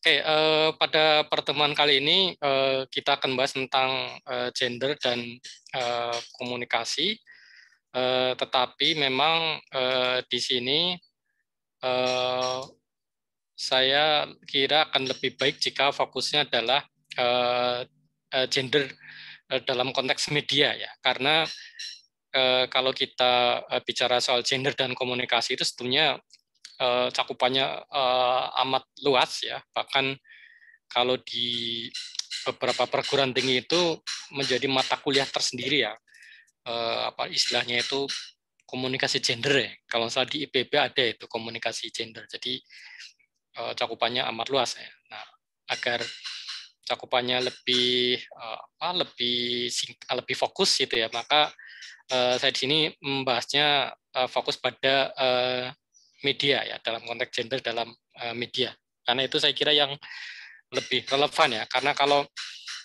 Oke, pada pertemuan kali ini kita akan bahas tentang gender dan komunikasi. Tetapi memang di sini saya kira akan lebih baik jika fokusnya adalah gender dalam konteks media ya, karena kalau kita bicara soal gender dan komunikasi itu sebetulnya cakupannya amat luas ya, bahkan kalau di beberapa perguruan tinggi itu menjadi mata kuliah tersendiri ya, apa istilahnya itu komunikasi gender ya, kalau salah di IPB ada itu komunikasi gender, jadi cakupannya amat luas ya. Nah, agar cakupannya lebih fokus gitu ya, maka saya di sini membahasnya fokus pada media ya, dalam konteks gender dalam media, karena itu saya kira yang lebih relevan ya, karena kalau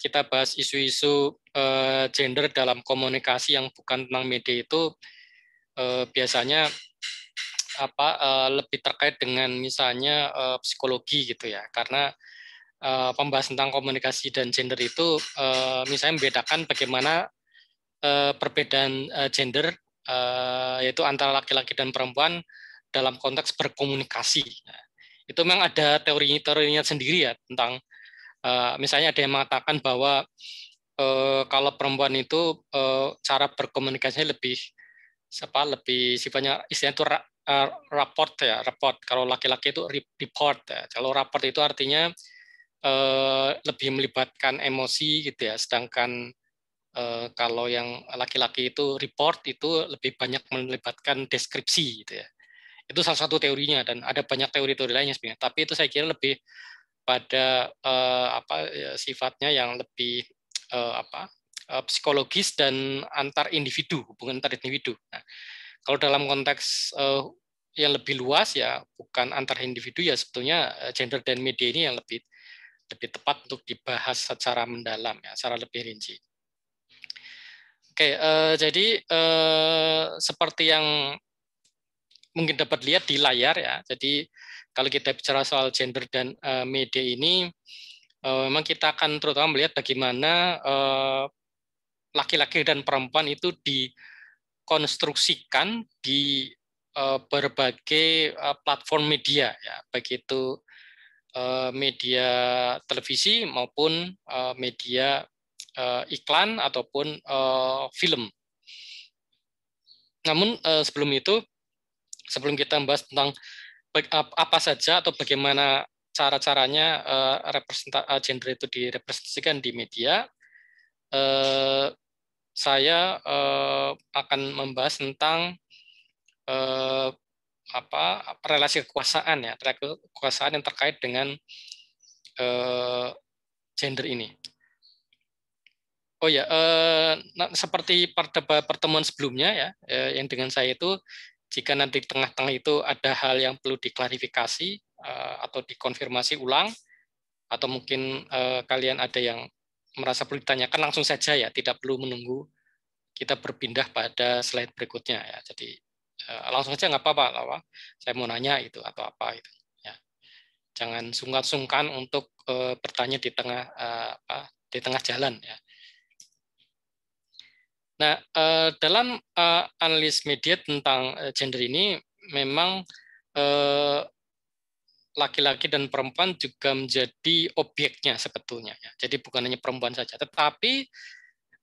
kita bahas isu-isu gender dalam komunikasi yang bukan tentang media itu biasanya lebih terkait dengan misalnya psikologi gitu ya, karena pembahasan tentang komunikasi dan gender itu misalnya membedakan bagaimana perbedaan gender yaitu antara laki-laki dan perempuan dalam konteks berkomunikasi. Nah, itu memang ada teorinya sendiri ya tentang misalnya ada yang mengatakan bahwa kalau perempuan itu cara berkomunikasinya lebih sifatnya istilahnya itu rapport ya, rapport. Kalau laki-laki itu report ya. Kalau rapport itu artinya lebih melibatkan emosi gitu ya, sedangkan kalau yang laki-laki itu report itu lebih banyak melibatkan deskripsi gitu ya. Itu salah satu teorinya dan ada banyak teori-teori lainnya sebenarnya. Tapi itu saya kira lebih pada sifatnya yang lebih psikologis dan antar individu, hubungan antar individu. Nah, kalau dalam konteks yang lebih luas ya, bukan antar individu ya, sebetulnya gender dan media ini yang lebih tepat untuk dibahas secara mendalam ya, secara lebih rinci. Oke, jadi seperti yang mungkin dapat lihat di layar ya. Jadi kalau kita bicara soal gender dan media ini, memang kita akan terutama melihat bagaimana laki-laki dan perempuan itu dikonstruksikan di berbagai platform media ya, baik itu media televisi maupun media iklan ataupun film. Namun sebelum kita membahas tentang apa saja atau bagaimana cara-caranya gender itu direpresentasikan di media, saya akan membahas tentang relasi kekuasaan ya, kekuasaan yang terkait dengan gender ini. Oh ya, seperti pada pertemuan sebelumnya ya, yang dengan saya itu, jika nanti tengah-tengah itu ada hal yang perlu diklarifikasi atau dikonfirmasi ulang, atau mungkin kalian ada yang merasa perlu ditanyakan, langsung saja ya, tidak perlu menunggu kita berpindah pada slide berikutnya ya. Jadi langsung saja nggak apa-apa, saya mau nanya itu atau apa itu. Ya. Jangan sungkan-sungkan untuk bertanya di tengah jalan ya. Nah, dalam analis media tentang gender ini memang laki-laki dan perempuan juga menjadi objeknya sebetulnya. Jadi bukan hanya perempuan saja, tetapi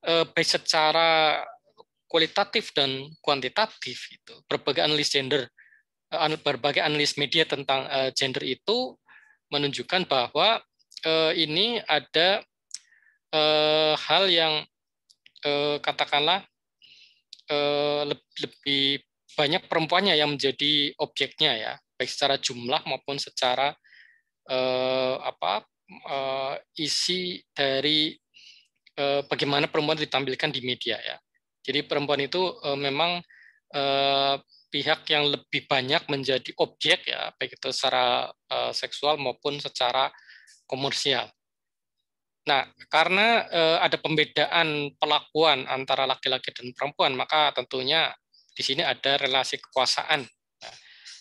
baik secara kualitatif dan kuantitatif itu berbagai analis media tentang gender itu menunjukkan bahwa ini ada hal yang katakanlah lebih banyak perempuannya yang menjadi objeknya ya, baik secara jumlah maupun secara isi dari bagaimana perempuan ditampilkan di media ya. Jadi perempuan itu memang pihak yang lebih banyak menjadi objek ya, baik itu secara seksual maupun secara komersial. Nah, karena ada pembedaan perlakuan antara laki-laki dan perempuan, maka tentunya di sini ada relasi kekuasaan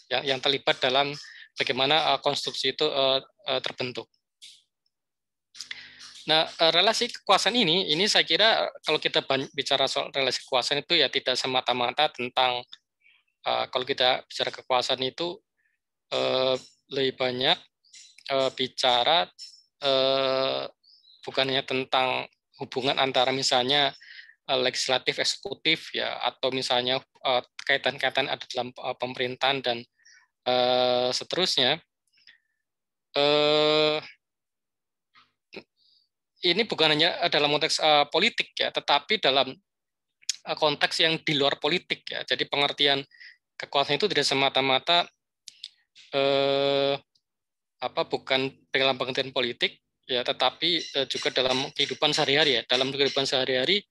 yang terlibat dalam bagaimana konstruksi itu terbentuk. Nah, relasi kekuasaan ini saya kira kalau kita bicara soal relasi kekuasaan itu ya tidak semata-mata tentang kalau kita bicara kekuasaan itu lebih banyak bicara bukan hanya tentang hubungan antara misalnya legislatif, eksekutif ya, atau misalnya kaitan-kaitan ada dalam pemerintahan dan seterusnya. Ini bukan hanya dalam konteks politik ya, tetapi dalam konteks yang di luar politik ya. Jadi pengertian kekuasaan itu tidak semata-mata bukan dalam pengertian politik ya, tetapi juga dalam kehidupan sehari-hari ya. Dalam kehidupan sehari-hari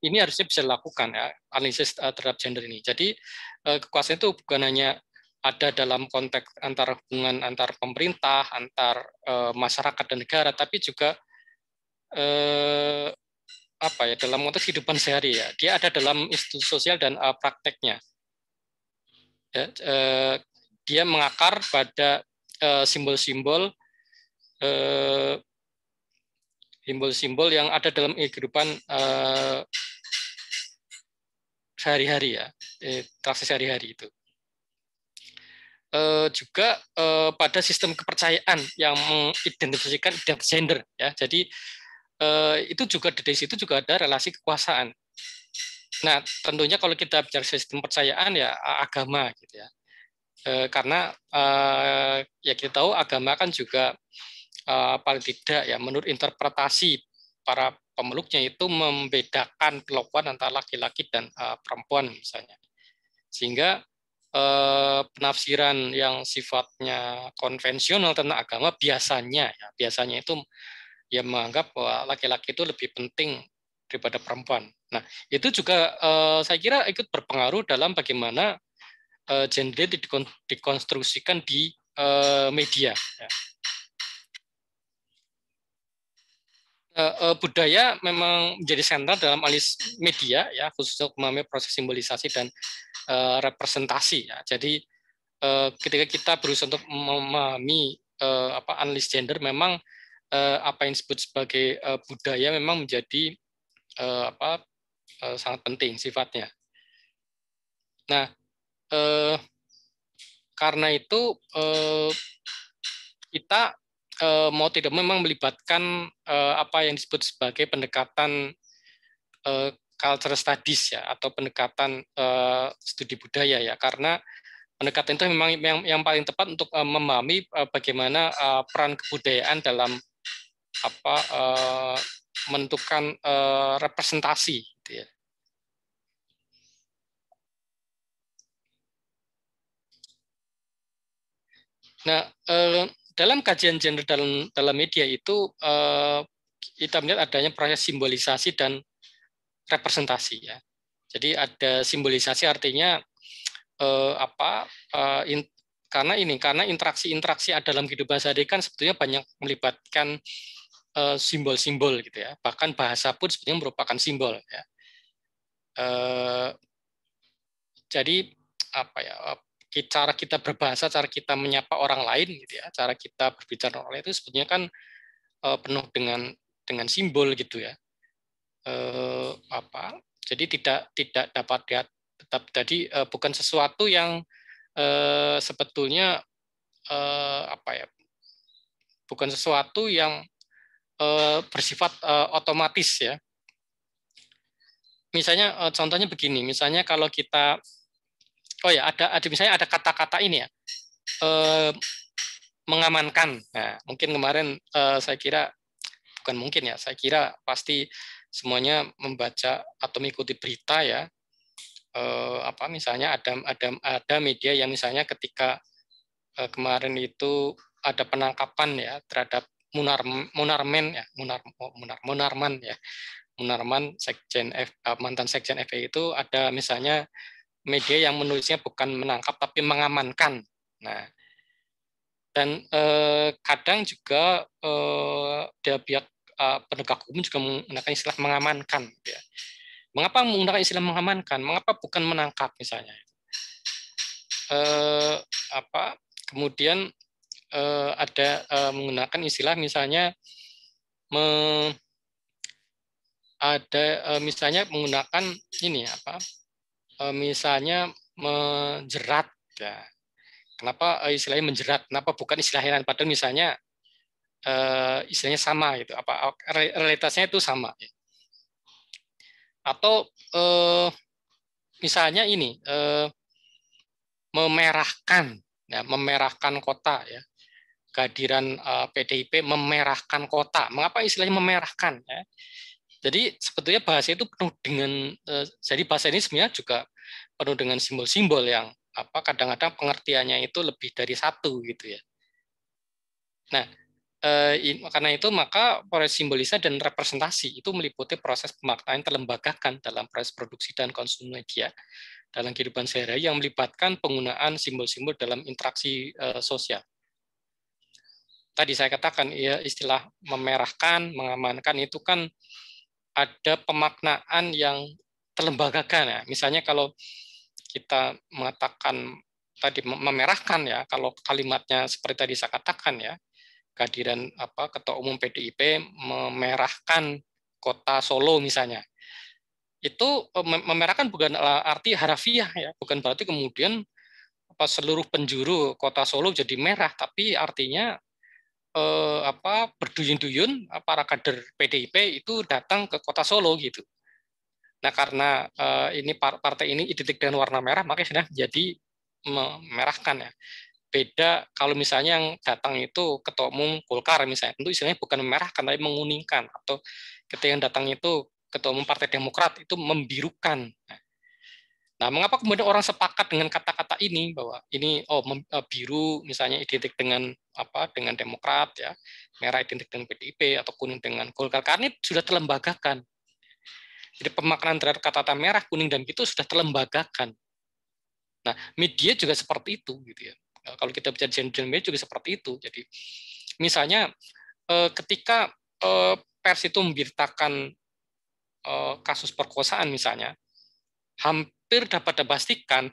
ini harusnya bisa dilakukan ya, analisis terhadap gender ini. Jadi kekuasaan itu bukan hanya ada dalam konteks antar hubungan antar pemerintah, antar masyarakat dan negara, tapi juga dalam konteks kehidupan sehari ya. Dia ada dalam institusi sosial dan prakteknya. Ya, dia mengakar pada simbol-simbol simbol-simbol yang ada dalam kehidupan sehari-hari ya, interaksi sehari-hari itu. Juga pada sistem kepercayaan yang mengidentifikasikan identitas gender ya. Jadi itu juga dari situ juga ada relasi kekuasaan. Nah, tentunya kalau kita bicara sistem kepercayaan ya agama gitu ya. Karena ya kita tahu agama kan juga paling tidak ya menurut interpretasi para pemeluknya itu membedakan perlakuan antara laki-laki dan perempuan misalnya. Sehingga penafsiran yang sifatnya konvensional tentang agama biasanya itu ya menganggap bahwa laki-laki itu lebih penting daripada perempuan. Nah, itu juga saya kira ikut berpengaruh dalam bagaimana gender dikonstruksikan di media. Ya. Budaya memang menjadi sentral dalam analis media ya, khususnya memahami proses simbolisasi dan representasi ya. Jadi ketika kita berusaha untuk memahami analis gender, memang apa yang disebut sebagai budaya memang menjadi sangat penting sifatnya. Nah, karena itu kita mau tidak memang melibatkan apa yang disebut sebagai pendekatan culture studies ya, atau pendekatan studi budaya ya, karena pendekatan itu memang yang paling tepat untuk memahami bagaimana peran kebudayaan dalam menentukan representasi gitu ya. Nah, dalam kajian gender dalam media itu kita melihat adanya proses simbolisasi dan representasi ya. Jadi ada simbolisasi artinya karena interaksi-interaksi dalam kehidupan sehari kan sebetulnya banyak melibatkan simbol-simbol gitu ya. Bahkan bahasa pun sebetulnya merupakan simbol ya. Jadi cara kita berbahasa, cara kita menyapa orang lain gitu ya, cara kita berbicara orang lain itu sebetulnya kan penuh dengan simbol gitu ya. Jadi tidak dapat tetap jadi bukan sesuatu yang sebetulnya bukan sesuatu yang bersifat otomatis ya. Misalnya contohnya begini, misalnya kalau kita ada misalnya ada kata-kata ini ya, mengamankan. Nah, mungkin kemarin saya kira bukan mungkin ya, saya kira pasti semuanya membaca atau mengikuti berita ya. Misalnya ada media yang misalnya ketika kemarin itu ada penangkapan ya terhadap Munarman ya, Munarman mantan sekjen FPI itu, ada misalnya media yang menulisnya bukan menangkap tapi mengamankan. Nah, dan kadang juga dari pihak penegak hukum juga menggunakan istilah mengamankan. Ya. Mengapa menggunakan istilah mengamankan? Mengapa bukan menangkap misalnya? Kemudian ada menggunakan istilah misalnya misalnya menggunakan ini apa? Misalnya menjerat ya. Kenapa istilahnya menjerat? Kenapa bukan istilah lain? Padahal misalnya istilahnya sama gitu. Apa realitasnya itu sama. Atau misalnya ini memerahkan, ya, memerahkan kota ya. Kehadiran PDIP memerahkan kota. Mengapa istilahnya memerahkan? Ya? Jadi sebetulnya bahasa itu penuh dengan jadi bahasa ini sebenarnya juga penuh dengan simbol-simbol yang apa kadang-kadang pengertiannya itu lebih dari satu gitu ya. Nah, karena itu maka proses simbolisasi dan representasi itu meliputi proses pemaknaan terlembagakan dalam proses produksi dan konsumsi media dalam kehidupan sehari-hari yang melibatkan penggunaan simbol-simbol dalam interaksi sosial. Tadi saya katakan ya istilah memerahkan, mengamankan itu kan ada pemaknaan yang terlembagakan ya. Misalnya kalau kita mengatakan tadi memerahkan ya, kalau kalimatnya seperti tadi saya katakan ya, kehadiran Ketua Umum PDIP memerahkan kota Solo misalnya. Itu memerahkan bukan arti harafiah ya, bukan berarti kemudian seluruh penjuru kota Solo jadi merah, tapi artinya berduyun-duyun para kader PDIP itu datang ke kota Solo gitu. Nah karena ini partai ini identik dengan warna merah, makanya sudah jadi memerahkan ya. Beda kalau misalnya yang datang itu ketua umum Golkar misalnya, tentu istilahnya bukan memerahkan tapi menguningkan, atau ketika yang datang itu ketua umum Partai Demokrat itu membirukan. Nah, mengapa kemudian orang sepakat dengan kata-kata ini bahwa ini biru misalnya identik dengan dengan Demokrat ya, merah identik dengan PDIP atau kuning dengan Golkar, karena ini sudah terlembagakan. Jadi pemaknaan terhadap kata-kata merah, kuning dan itu sudah terlembagakan. Nah, media juga seperti itu gitu ya. Kalau kita bicara gender media juga seperti itu. Jadi misalnya ketika pers itu memberitakan kasus perkosaan misalnya, hampir dapat dipastikan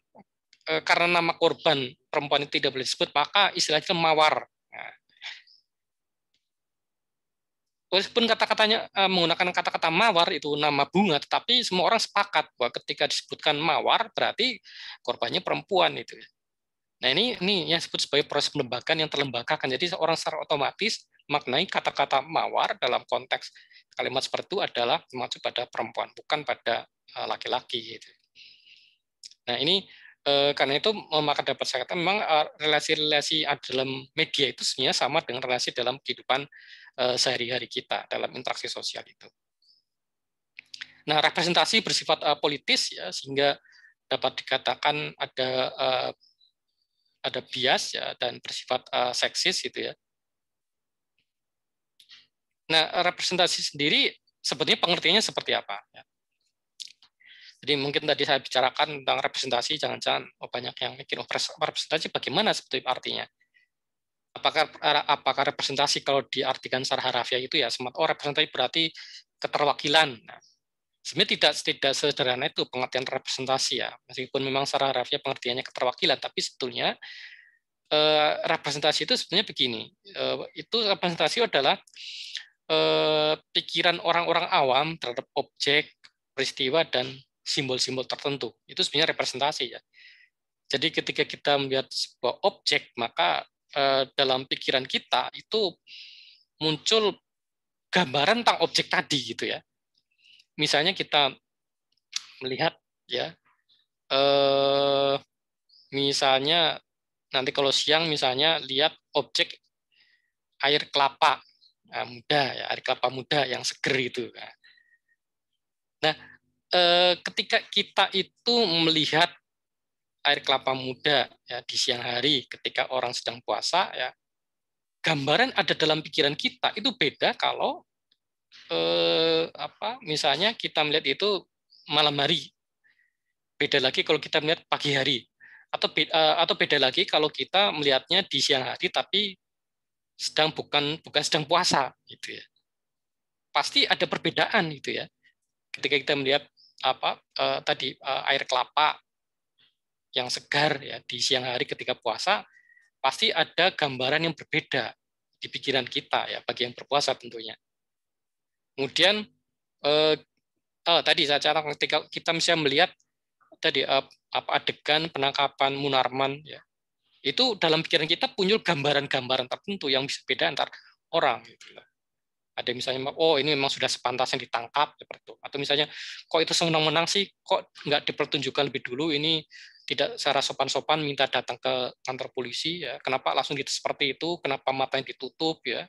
karena nama korban perempuan itu tidak boleh disebut, maka istilahnya mawar. Nah, walaupun kata-katanya menggunakan kata-kata mawar itu nama bunga, tetapi semua orang sepakat bahwa ketika disebutkan mawar berarti korbannya perempuan itu. Nah ini yang disebut sebagai proses pelembagaan yang terlembagakan. Jadi seorang secara otomatis maknai kata-kata mawar dalam konteks kalimat seperti itu adalah mengacu pada perempuan, bukan pada laki-laki. Gitu. Nah ini karena itu maka dapat saya katakan memang relasi-relasi dalam media itu sebenarnya sama dengan relasi dalam kehidupan sehari-hari kita dalam interaksi sosial itu. Nah representasi bersifat politis ya sehingga dapat dikatakan ada bias ya dan bersifat seksis gitu ya. Nah representasi sendiri sebetulnya pengertiannya seperti apa? Ya. Jadi mungkin tadi saya bicarakan tentang representasi, jangan-jangan banyak yang mikir representasi bagaimana sebetulnya artinya. Apakah representasi kalau diartikan secara harafiah itu ya representasi berarti keterwakilan. Nah, sebenarnya tidak sederhana itu pengertian representasi ya. Meskipun memang secara harafiah pengertiannya keterwakilan, tapi sebetulnya representasi itu sebenarnya begini. Itu representasi adalah pikiran orang-orang awam terhadap objek, peristiwa dan simbol-simbol tertentu. Itu sebenarnya representasi ya. Jadi ketika kita melihat sebuah objek, maka dalam pikiran kita itu muncul gambaran tentang objek tadi gitu ya. Misalnya kita melihat ya, misalnya nanti kalau siang misalnya lihat objek air kelapa muda ya, air kelapa muda yang seger itu. Nah, ketika kita itu melihat air kelapa muda ya di siang hari ketika orang sedang puasa ya, gambaran ada dalam pikiran kita itu beda kalau misalnya kita melihat itu malam hari, beda lagi kalau kita melihat pagi hari, atau beda lagi kalau kita melihatnya di siang hari tapi bukan sedang puasa gitu ya. Pasti ada perbedaan gitu ya ketika kita melihat air kelapa yang segar ya di siang hari ketika puasa, pasti ada gambaran yang berbeda di pikiran kita ya, bagi yang berpuasa tentunya. Kemudian tadi saya catat ketika kita misalnya melihat tadi apa adegan penangkapan Munarman ya, itu dalam pikiran kita muncul gambaran-gambaran tertentu yang bisa beda antar orang gitu. Ada misalnya, oh ini memang sudah sepantasnya ditangkap seperti itu. Atau misalnya, kok itu semenang-menang sih, kok nggak dipertunjukkan lebih dulu, ini tidak secara sopan-sopan minta datang ke kantor polisi, ya kenapa langsung seperti itu, kenapa matanya ditutup, ya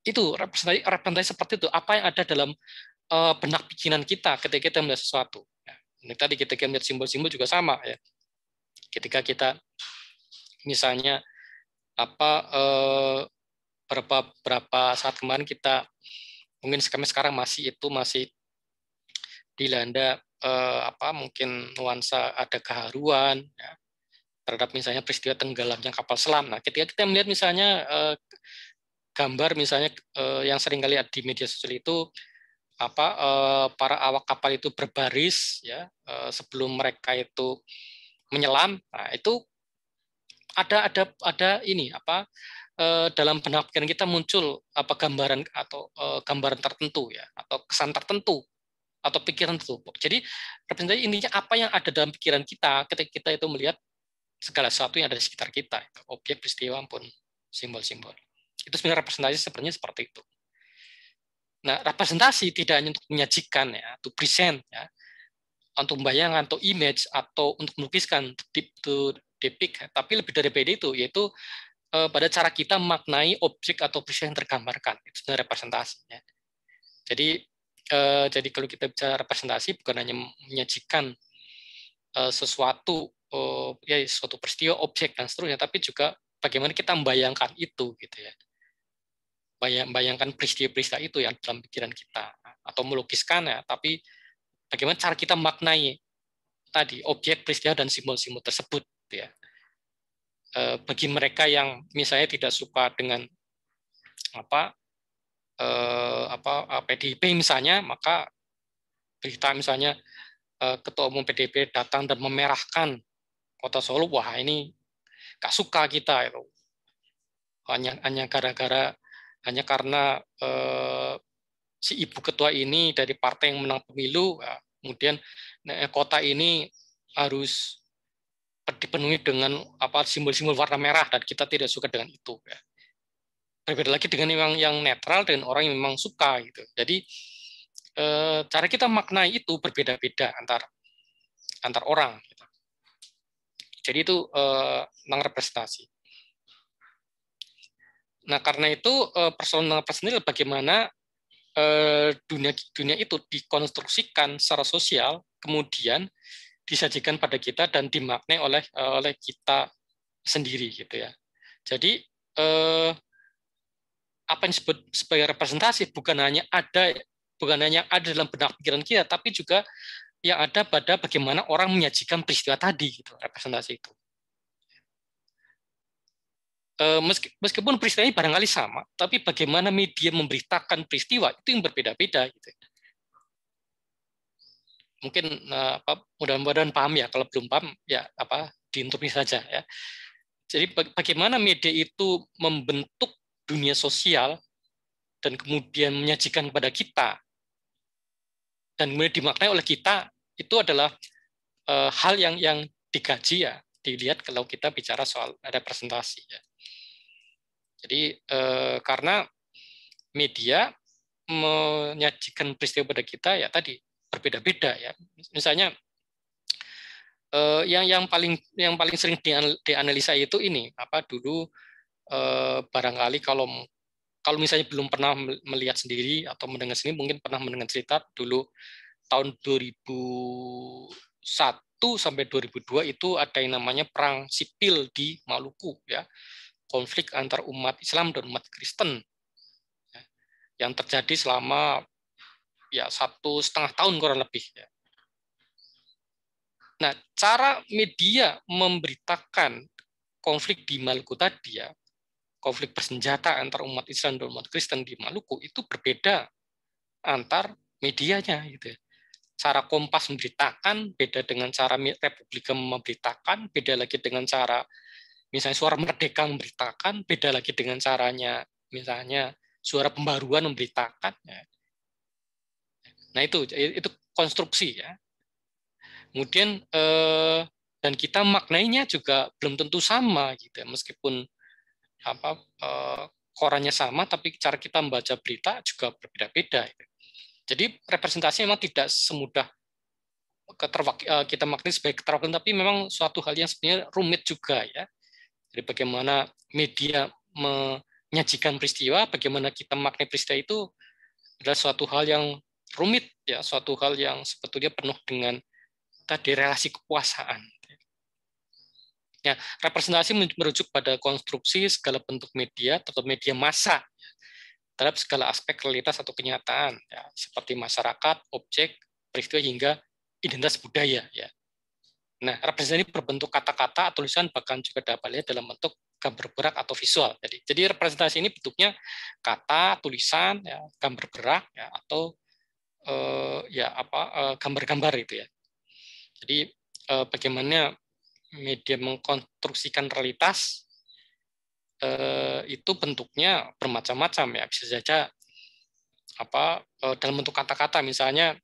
itu representasi seperti itu. Apa yang ada dalam benak pikiran kita ketika kita melihat sesuatu. Ya, ini tadi kita melihat simbol-simbol juga sama, ya. Ketika kita misalnya berapa saat kemarin kita mungkin sekarang masih dilanda mungkin nuansa ada keharuan ya, terhadap misalnya peristiwa tenggelamnya kapal selam. Nah, ketika kita melihat misalnya gambar misalnya yang sering kali ada di media sosial itu para awak kapal itu berbaris ya sebelum mereka itu menyelam. Nah, itu ada ini dalam benak pikiran kita muncul gambaran atau gambaran tertentu ya atau kesan tertentu atau pikiran tertentu. Jadi representasi intinya apa yang ada dalam pikiran kita ketika kita itu melihat segala sesuatu yang ada di sekitar kita, objek, peristiwa pun simbol-simbol. Itu sebenarnya representasi sebenarnya seperti itu. Nah, representasi tidak hanya untuk menyajikan ya, to present ya, untuk membayangkan atau image atau untuk melukiskan to depict, tapi lebih dari itu yaitu pada cara kita maknai objek atau peristiwa yang tergambarkan. Itu sebenarnya representasi ya. Jadi kalau kita bicara representasi bukan hanya menyajikan sesuatu suatu peristiwa, objek dan seterusnya, tapi juga bagaimana kita membayangkan itu gitu ya. Bayangkan peristiwa-peristiwa itu yang dalam pikiran kita atau melukiskan ya, tapi bagaimana cara kita maknai tadi objek, peristiwa dan simbol-simbol tersebut gitu ya. Bagi mereka yang misalnya tidak suka dengan PDIP misalnya, maka berita misalnya Ketua Umum PDIP datang dan memerahkan Kota Solo, wah ini gak suka kita itu. Hanya karena si ibu ketua ini dari partai yang menang pemilu, kemudian kota ini harus dipenuhi dengan simbol-simbol warna merah dan kita tidak suka dengan itu. Ya. Berbeda lagi dengan yang netral dan orang yang memang suka gitu. Jadi cara kita maknai itu berbeda-beda antar orang. Gitu. Jadi itu tentang representasi. Nah karena itu persoalan representasi bagaimana dunia itu dikonstruksikan secara sosial, kemudian disajikan pada kita dan dimaknai oleh kita sendiri gitu ya. Jadi apa yang disebut sebagai representasi bukan hanya ada dalam benak pikiran kita, tapi juga yang ada pada bagaimana orang menyajikan peristiwa tadi gitu, representasi itu. Meskipun peristiwa ini barangkali sama, tapi bagaimana media memberitakan peristiwa itu yang berbeda-beda gitu. Mungkin mudah-mudahan paham ya, kalau belum paham ya diinterupsi saja ya. Jadi bagaimana media itu membentuk dunia sosial dan kemudian menyajikan kepada kita dan kemudian dimaknai oleh kita, itu adalah hal yang dikaji ya, dilihat kalau kita bicara soal representasi ya. Jadi karena media menyajikan peristiwa pada kita ya tadi berbeda-beda ya. Misalnya yang paling sering dianalisa itu ini dulu barangkali kalau misalnya belum pernah melihat sendiri atau mendengar sendiri, mungkin pernah mendengar cerita dulu tahun 2001 sampai 2002 itu ada yang namanya perang sipil di Maluku ya, konflik antar umat Islam dan umat Kristen ya, yang terjadi selama 1,5 tahun kurang lebih ya. Nah, cara media memberitakan konflik di Maluku tadi ya, konflik bersenjata antar umat Islam dan umat Kristen di Maluku itu berbeda antar medianya gitu ya. cara Kompas memberitakan, beda dengan cara Republika memberitakan, beda lagi dengan cara misalnya Suara Merdeka memberitakan, beda lagi dengan caranya misalnya Suara Pembaruan memberitakan. Nah itu konstruksi ya. Kemudian dan kita maknainya juga belum tentu sama gitu ya. Meskipun korannya sama, tapi cara kita membaca berita juga berbeda-beda. Jadi representasi memang tidak semudah kita maknai sebagai keterwakilan, tapi memang suatu hal yang sebenarnya rumit juga ya. Jadi bagaimana media menyajikan peristiwa, bagaimana kita maknai peristiwa itu adalah suatu hal yang rumit ya, suatu hal yang sebetulnya penuh dengan tadi relasi kekuasaan. Ya, representasi merujuk pada konstruksi segala bentuk media atau media massa terhadap segala aspek realitas atau kenyataan, ya, seperti masyarakat, objek, peristiwa hingga identitas budaya. Ya. Nah, representasi ini berbentuk kata-kata, tulisan, bahkan juga dapat lihat dalam bentuk gambar gerak atau visual. Jadi representasi ini bentuknya kata, tulisan, ya, gambar gerak, ya, atau gambar-gambar itu ya. Jadi bagaimana media mengkonstruksikan realitas itu bentuknya bermacam-macam ya, bisa saja dalam bentuk kata-kata, misalnya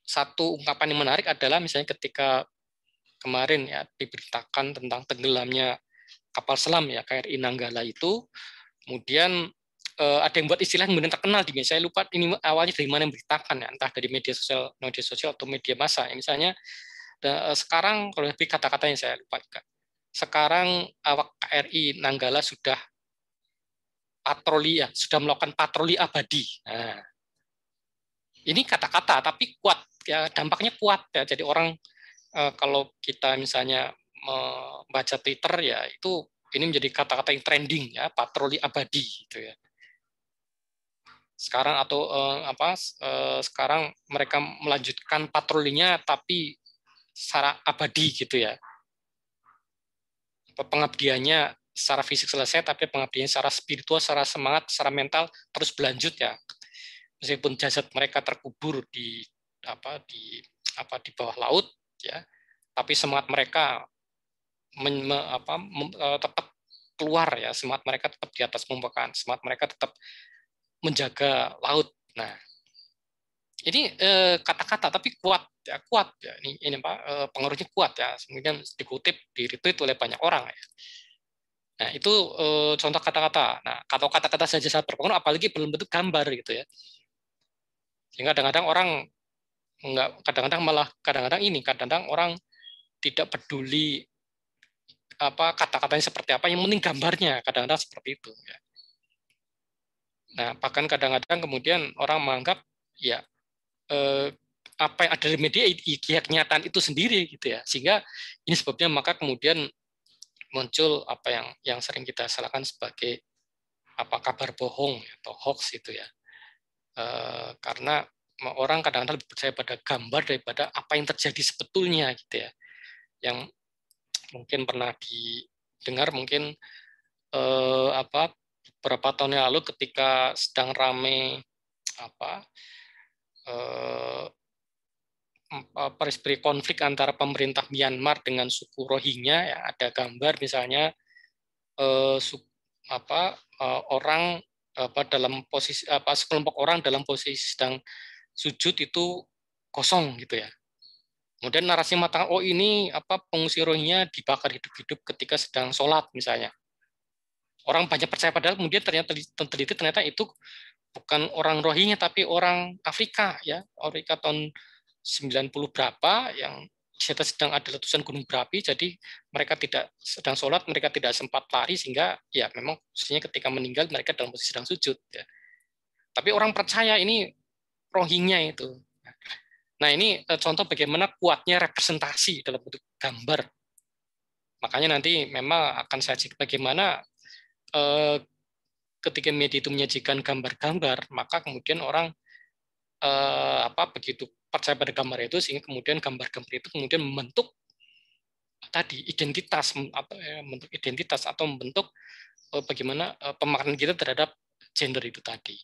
satu ungkapan yang menarik adalah misalnya ketika kemarin ya diberitakan tentang tenggelamnya kapal selam ya KRI Nanggala itu, kemudian ada yang buat istilah yang kemudian terkenal di media, saya lupa ini awalnya dari mana yang beritakan ya, entah dari media sosial atau media massa ya. Misalnya sekarang kalau lebih kata-kata yang saya lupa juga. Sekarang awak KRI Nanggala sudah patroli ya, sudah melakukan patroli abadi. Nah, ini kata-kata tapi kuat ya, dampaknya kuat ya. Jadi orang kalau kita misalnya membaca Twitter ya, itu ini menjadi kata-kata yang trending ya, patroli abadi gitu ya. Sekarang atau sekarang mereka melanjutkan patrolinya tapi secara abadi gitu ya. Pengabdiannya secara fisik selesai, tapi pengabdiannya secara spiritual, secara semangat, secara mental terus berlanjut ya. Meskipun jasad mereka terkubur di bawah laut ya, tapi semangat mereka tetap keluar ya, semangat mereka tetap di atas permukaan, semangat mereka tetap menjaga laut. Nah, ini kata-kata tapi kuat ya, ini pengaruhnya kuat ya, kemudian dikutip, di retweet oleh banyak orang ya. Nah, itu contoh kata-kata. Nah, kalau kata-kata saja sangat berpengaruh, apalagi belum bentuk gambar gitu ya. Sehingga kadang-kadang orang kadang-kadang orang tidak peduli kata-katanya seperti apa, yang penting gambarnya, kadang-kadang seperti itu ya. Nah, bahkan kadang-kadang kemudian orang menganggap ya apa yang ada di media kenyataan itu sendiri gitu ya. Sehingga ini sebabnya maka kemudian muncul apa yang sering kita salahkan sebagai kabar bohong atau hoax itu ya. Karena orang kadang-kadang lebih percaya pada gambar daripada apa yang terjadi sebetulnya gitu ya. Yang mungkin pernah didengar mungkin beberapa tahun yang lalu ketika sedang rame konflik antara pemerintah Myanmar dengan suku Rohingya ya, ada gambar misalnya orang dalam posisi sekelompok orang dalam posisi sedang sujud itu kosong gitu ya. Kemudian narasi mengatakan, oh ini pengungsi Rohingya dibakar hidup-hidup ketika sedang sholat misalnya. Orang banyak percaya, padahal kemudian ternyata teliti ternyata itu bukan orang Rohingya tapi orang Afrika ya, Afrika tahun 90 berapa yang sedang ada letusan gunung berapi, jadi mereka tidak sedang sholat, mereka tidak sempat lari, sehingga ya memang posisinya ketika meninggal mereka dalam posisi sedang sujud ya. Tapi orang percaya ini Rohingya itu. Nah, ini contoh bagaimana kuatnya representasi dalam bentuk gambar. Makanya nanti memang akan saya cek bagaimana ketika media itu menyajikan gambar-gambar, maka kemudian orang begitu percaya pada gambar itu, sehingga kemudian gambar-gambar itu kemudian membentuk tadi identitas atau membentuk bagaimana pemaknaan kita terhadap gender itu tadi.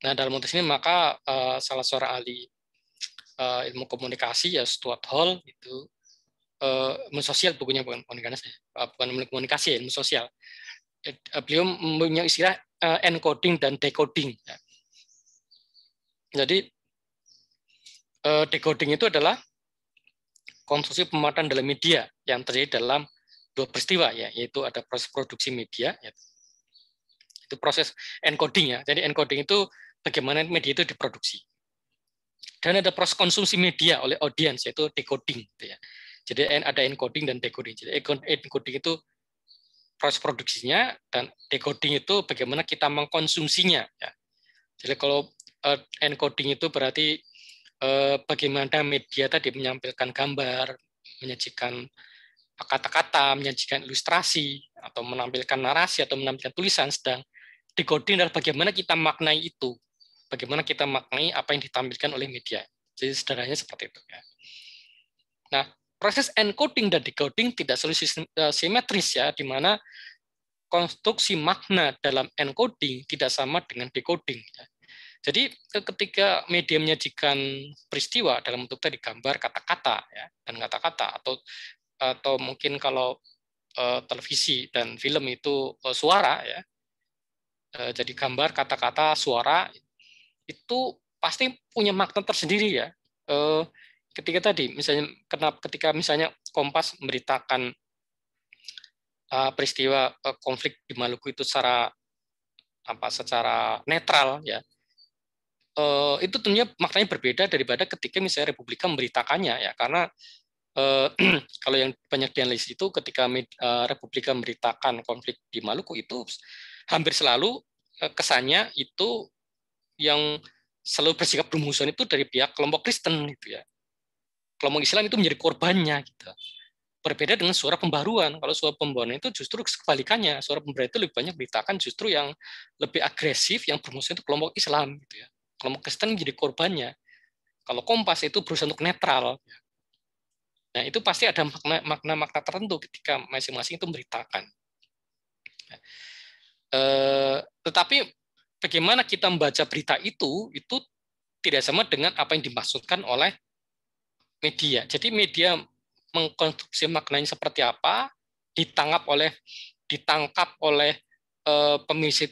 Nah, dalam konteks ini maka salah seorang ahli ilmu komunikasi ya Stuart Hall itu ilmu sosial bukunya, bukan ilmu komunikasi ya, ilmu sosial. Beliau punya istilah encoding dan decoding. Jadi decoding itu adalah konstruksi pemaparan dalam media yang terjadi dalam dua peristiwa, ya, yaitu ada proses produksi media, ya. Itu proses encoding ya. Jadi encoding itu bagaimana media itu diproduksi. Dan ada proses konsumsi media oleh audiens, yaitu decoding. Gitu ya. Jadi ada encoding dan decoding. Jadi encoding itu proses produksinya, dan decoding itu bagaimana kita mengkonsumsinya. Ya. Jadi kalau encoding itu berarti bagaimana media tadi menyampaikan gambar, menyajikan kata-kata, menyajikan ilustrasi, atau menampilkan narasi, atau menampilkan tulisan. Sedang decoding adalah bagaimana kita maknai itu, bagaimana kita maknai apa yang ditampilkan oleh media. Jadi sederhananya seperti itu. Ya. Nah, proses encoding dan decoding tidak selalu simetris ya, di mana konstruksi makna dalam encoding tidak sama dengan decoding. Ya. Jadi ketika media menyajikan peristiwa dalam bentuk tadi gambar, kata-kata, ya, dan kata-kata, atau mungkin kalau televisi dan film itu suara, ya. Jadi gambar, kata-kata, suara itu pasti punya makna tersendiri ya. Ketika tadi misalnya ketika misalnya Kompas memberitakan peristiwa konflik di Maluku itu secara netral ya. Itu tentunya maknanya berbeda daripada ketika misalnya Republika memberitakannya ya, karena kalau yang banyak dianalisis itu ketika Republika memberitakan konflik di Maluku itu hampir selalu kesannya itu yang selalu bersikap bermusuhan itu dari pihak kelompok Kristen gitu ya. Kelompok Islam itu menjadi korbannya gitu. Berbeda dengan suara pembaruan. Kalau suara pembaruan itu justru kebalikannya. Suara pembaruan itu lebih banyak beritakan justru yang lebih agresif, yang bermusuhan itu kelompok Islam gitu ya. Kelompok Kristen menjadi korbannya. Kalau Kompas itu berusaha untuk netral. Nah, itu pasti ada makna-makna tertentu ketika masing-masing itu memberitakan. Tetapi bagaimana kita membaca berita itu tidak sama dengan apa yang dimaksudkan oleh media. Jadi media mengkonstruksi maknanya seperti apa, ditangkap oleh pemirsa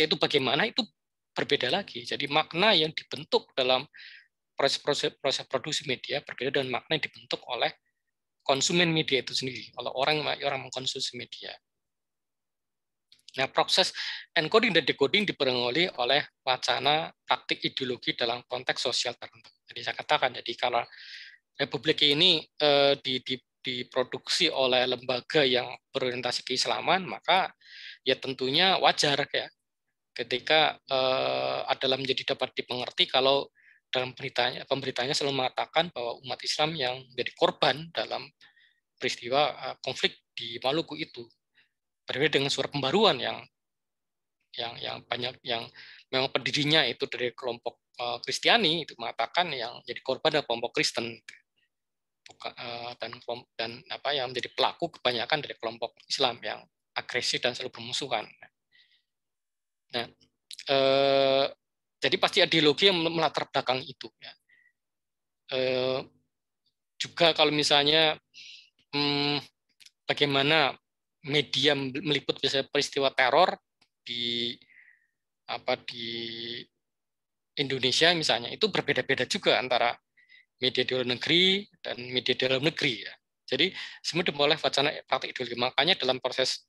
itu bagaimana, itu berbeda lagi. Jadi makna yang dibentuk dalam proses produksi media berbeda dengan makna yang dibentuk oleh konsumen media itu sendiri, oleh orang mengkonsumsi media. Nah, proses encoding dan decoding dipengaruhi oleh wacana praktik ideologi dalam konteks sosial tertentu. Jadi saya katakan, jadi kalau Republik ini diproduksi oleh lembaga yang berorientasi keislaman, maka ya tentunya wajar ya ketika adalah menjadi dapat dimengerti kalau dalam pemberitanya selalu mengatakan bahwa umat Islam yang menjadi korban dalam peristiwa konflik di Maluku itu. Berbeda dengan suara pembaruan yang banyak yang memang pendirinya itu dari kelompok Kristiani, itu mengatakan yang jadi korban adalah kelompok Kristen, dan apa yang menjadi pelaku kebanyakan dari kelompok Islam yang agresif dan selalu bermusuhan. Nah, jadi pasti ideologi yang melatar belakang itu. Ya. Juga kalau misalnya bagaimana media meliput misalnya peristiwa teror di Indonesia misalnya, itu berbeda-beda juga antara media di luar negeri dan media di dalam negeri ya. Jadi semua dimulai wacana praktik ideologi. Makanya dalam proses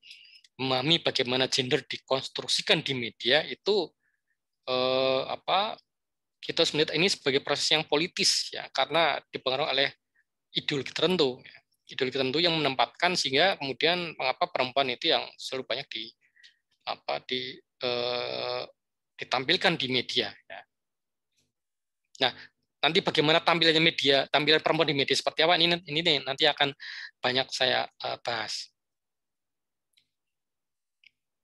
memahami bagaimana gender dikonstruksikan di media itu kita harus melihat ini sebagai proses yang politis ya, karena dipengaruhi oleh ideologi tertentu ya. Ideologi tertentu yang menempatkan sehingga kemudian mengapa perempuan itu yang selalu banyak ditampilkan di media ya. Nah, nanti bagaimana tampilan perempuan di media seperti apa, ini nanti akan banyak saya bahas.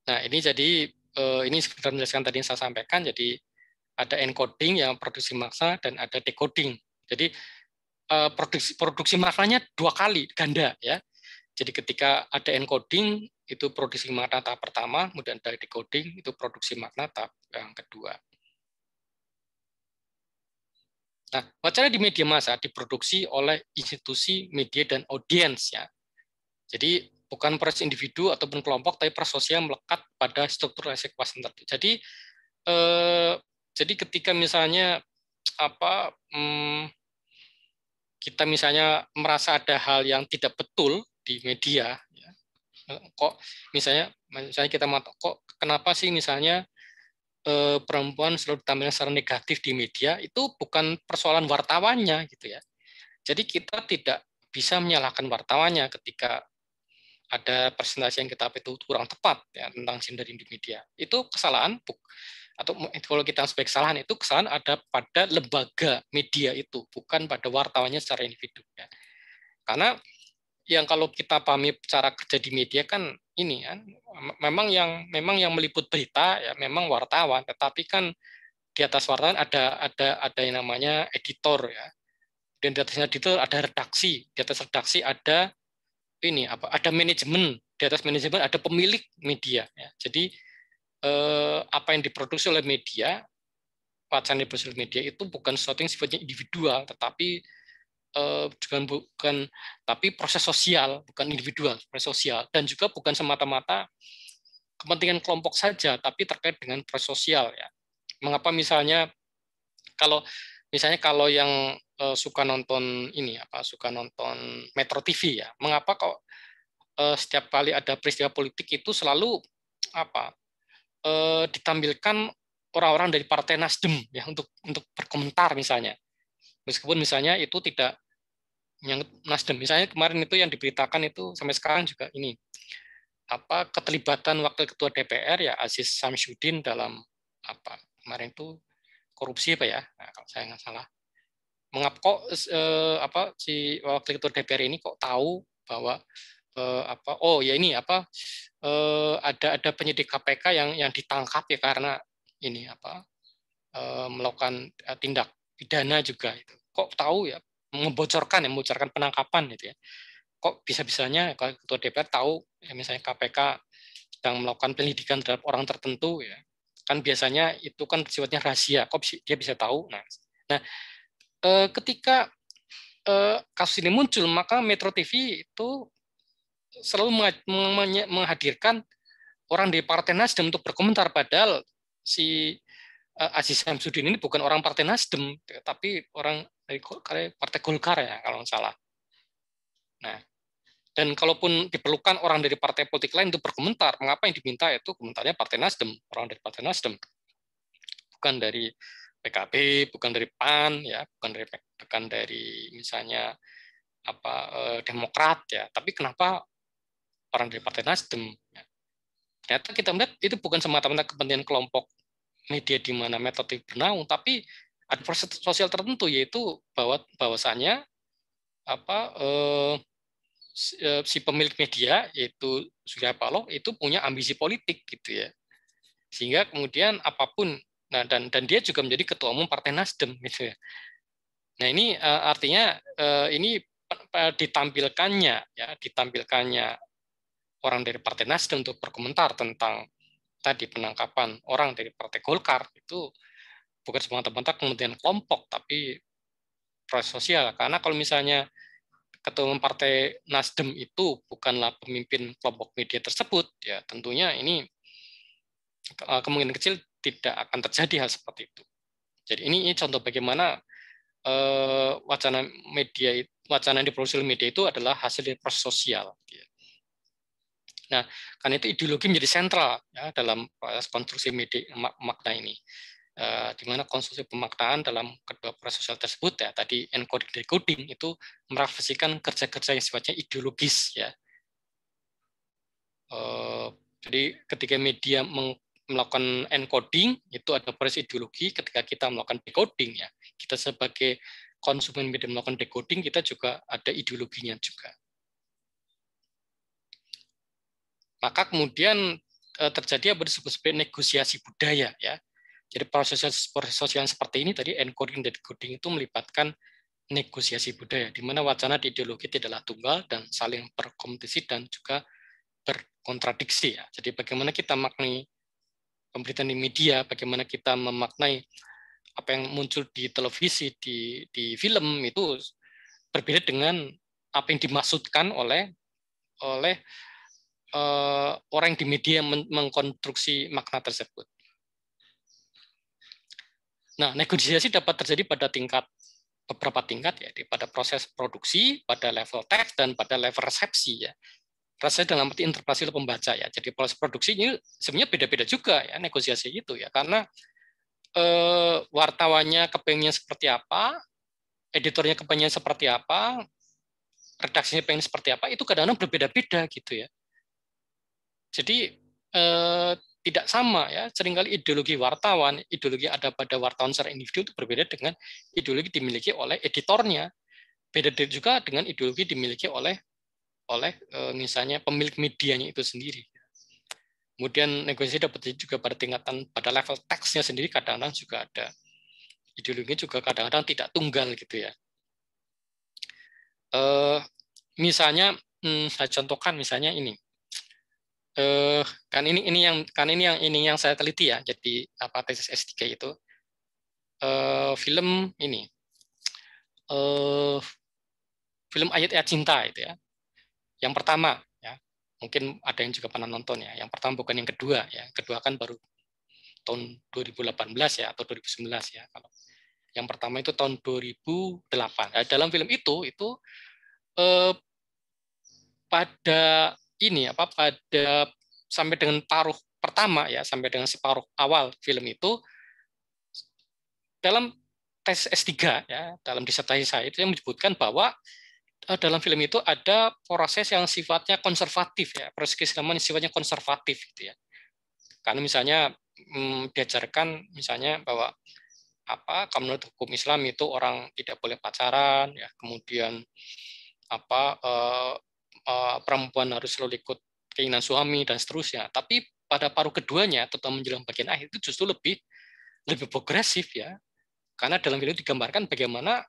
Nah, ini jadi ini sekedar menjelaskan tadi yang saya sampaikan. Jadi ada encoding yang produksi makna dan ada decoding. Jadi produksi maknanya dua kali ganda ya. Jadi ketika ada encoding itu produksi makna tahap pertama, kemudian ada decoding itu produksi makna tahap yang kedua. Nah, wacana di media massa diproduksi oleh institusi media dan audiens ya. Jadi bukan pers individu ataupun kelompok, tapi pers sosial melekat pada struktur kekuasaan tertentu. Eh, jadi ketika misalnya kita misalnya merasa ada hal yang tidak betul di media, ya, kok misalnya kita kok kenapa sih misalnya perempuan selalu ditampilkan secara negatif di media, itu bukan persoalan wartawannya gitu ya. Jadi kita tidak bisa menyalahkan wartawannya ketika ada presentasi yang kita itu kurang tepat ya, tentang gender di media. Itu kesalahan atau kalau kita sebagai kesalahan, itu kesalahan ada pada lembaga media itu, bukan pada wartawannya secara individu ya. Karena yang kalau kita pahami cara kerja di media kan ini kan memang yang meliput berita ya memang wartawan, tetapi kan di atas wartawan ada yang namanya editor ya, dan di atas editor ada redaksi, di atas redaksi ada ada manajemen, di atas manajemen ada pemilik media ya. Jadi apa yang diproduksi oleh media, wacana yang diproduksi oleh media itu bukan sesuatu yang sifatnya individual, tetapi tapi proses sosial, bukan individual, proses sosial, dan juga bukan semata-mata kepentingan kelompok saja, tapi terkait dengan proses sosial ya. Mengapa misalnya kalau yang suka nonton suka nonton Metro TV ya, mengapa kok setiap kali ada peristiwa politik itu selalu ditampilkan orang-orang dari Partai Nasdem ya untuk berkomentar misalnya, meskipun misalnya itu tidak yang Nasdem. Misalnya kemarin itu yang diberitakan itu sampai sekarang juga ini keterlibatan wakil ketua DPR ya Aziz Samsudin dalam kemarin itu korupsi ya, nah, kalau saya nggak salah. Mengapa kok si wakil ketua DPR ini kok tahu bahwa ada penyidik KPK yang ditangkap ya karena ini melakukan tindak pidana juga itu. Kok tahu ya, membocorkan penangkapan gitu ya. Kok bisa-bisanya kalau ketua DPR tahu ya, misalnya KPK sedang melakukan penyelidikan terhadap orang tertentu ya. Kan biasanya itu kan sifatnya rahasia. Kok dia bisa tahu? Nah, ketika kasus ini muncul, maka Metro TV itu selalu menghadirkan orang dari Partai Nasdem untuk berkomentar, padahal si Aziz Samsudin ini bukan orang Partai Nasdem, tapi orang dari Partai Golkar ya kalau nggak salah. Nah, dan kalaupun diperlukan orang dari partai politik lain untuk berkomentar, mengapa yang diminta itu komentarnya Partai Nasdem, orang dari Partai Nasdem, bukan dari PKB, bukan dari PAN, ya, bukan dari misalnya Demokrat ya, tapi kenapa orang dari Partai Nasdem? Ya. Ternyata kita melihat itu bukan semata-mata kepentingan kelompok media di mana metode bernaung, tapi ada proses sosial tertentu, yaitu bahwasannya si pemilik media yaitu Surya Paloh itu punya ambisi politik gitu ya, sehingga kemudian apapun dan dia juga menjadi ketua umum Partai Nasdem gitu ya. Nah ini artinya ini ditampilkannya orang dari Partai Nasdem untuk berkomentar tentang tadi penangkapan orang dari Partai Golkar itu bukan semata-mata kepentingan kelompok, tapi proses sosial. Karena kalau misalnya ketua umum Partai Nasdem itu bukanlah pemimpin kelompok media tersebut, ya tentunya ini kemungkinan kecil tidak akan terjadi hal seperti itu. Jadi ini contoh bagaimana wacana yang diproduksi oleh media itu adalah hasil dari proses sosial. Nah, karena itu ideologi menjadi sentral ya, dalam proses konstruksi media makna ini. Di mana konstruksi pemaknaan dalam kedua proses sosial tersebut ya tadi encoding decoding itu merefleksikan kerja-kerja yang sifatnya ideologis ya. Jadi ketika media melakukan encoding itu ada proses ideologi, ketika kita melakukan decoding ya kita sebagai konsumen media melakukan decoding kita juga ada ideologinya juga. Maka kemudian terjadi apa disebut sebagai negosiasi budaya ya. Jadi proses sosial seperti ini tadi encoding dan decoding itu melibatkan negosiasi budaya, di mana wacana di ideologi tidaklah tunggal dan saling berkompetisi dan juga berkontradiksi ya. Jadi bagaimana kita maknai pemberitaan di media, bagaimana kita memaknai apa yang muncul di televisi, di film itu berbeda dengan apa yang dimaksudkan oleh orang di media mengkonstruksi makna tersebut. Nah, negosiasi dapat terjadi pada beberapa tingkat ya, pada proses produksi, pada level teks, dan pada level resepsi ya. Rasanya dalam arti interpretasi pembaca ya. Jadi proses produksi ini sebenarnya beda-beda juga ya negosiasi itu ya, karena wartawannya kepengen seperti apa, editornya kepengen seperti apa, redaksinya pengen seperti apa, itu kadang-kadang berbeda-beda gitu ya. Jadi tidak sama ya. Seringkali ideologi wartawan, ideologi ada pada wartawan secara individu itu berbeda dengan ideologi dimiliki oleh editornya. Beda juga dengan ideologi dimiliki oleh misalnya pemilik medianya itu sendiri. Kemudian negosiasi dapat juga pada tingkatan pada level teksnya sendiri kadang-kadang juga ada ideologi juga kadang-kadang tidak tunggal gitu ya. Misalnya saya contohkan misalnya ini. Kan ini yang saya teliti ya. Jadi apa tesis S3 itu film ini. Film Ayat-Ayat Cinta itu ya. Yang pertama ya. Mungkin ada yang juga pernah nonton ya. Yang pertama bukan yang kedua ya. Kedua kan baru tahun 2018 ya atau 2019 ya. Kalau yang pertama itu tahun 2008. Nah, dalam film itu pada sampai dengan paruh pertama ya, sampai dengan separuh awal film itu dalam tes S3 ya, dalam disertasi saya itu yang menyebutkan bahwa dalam film itu ada proses yang sifatnya konservatif ya, proses keislaman yang sifatnya konservatif gitu ya. Karena misalnya diajarkan misalnya bahwa kalau menurut hukum Islam itu orang tidak boleh pacaran ya, kemudian perempuan harus selalu ikut keinginan suami dan seterusnya. Tapi pada paruh keduanya atau menjelang bagian akhir itu justru lebih progresif ya. Karena dalam film digambarkan bagaimana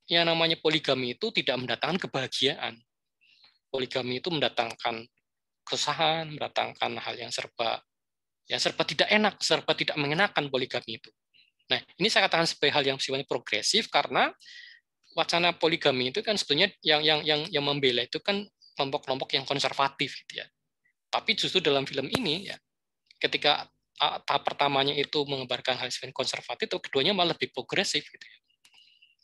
yang namanya poligami itu tidak mendatangkan kebahagiaan. Poligami itu mendatangkan kesusahan, mendatangkan hal yang serba tidak enak, serba tidak mengenakan poligami itu. Nah, ini saya katakan sebagai hal yang sifatnya progresif karena wacana poligami itu kan sebetulnya yang membela itu kan kelompok-kelompok yang konservatif gitu ya. Tapi justru dalam film ini ya, ketika tahap pertamanya itu mengembarkan hal yang konservatif, atau keduanya malah lebih progresif gitu ya.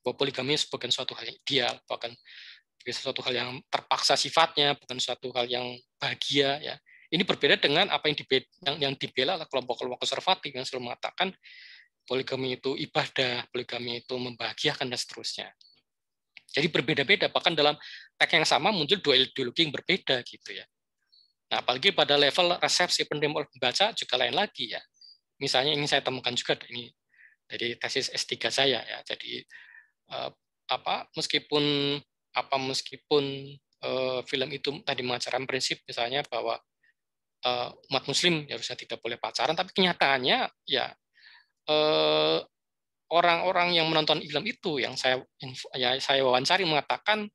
Bahwa poligami bukan suatu hal yang ideal, bahkan suatu hal yang terpaksa sifatnya, bukan suatu hal yang bahagia ya. Ini berbeda dengan apa yang dibela oleh kelompok-kelompok konservatif yang selalu mengatakan poligami itu ibadah, poligami itu membahagiakan dan seterusnya. Jadi berbeda-beda, bahkan dalam teks yang sama muncul dua ideologi yang berbeda gitu ya. Nah, apalagi pada level resepsi penerima oleh pembaca juga lain lagi ya. Misalnya ini saya temukan juga ini dari tesis S3 saya ya. Jadi meskipun film itu tadi mengajarkan prinsip misalnya bahwa umat muslim harusnya tidak boleh pacaran, tapi kenyataannya ya orang-orang yang menonton film itu yang saya wawancari mengatakan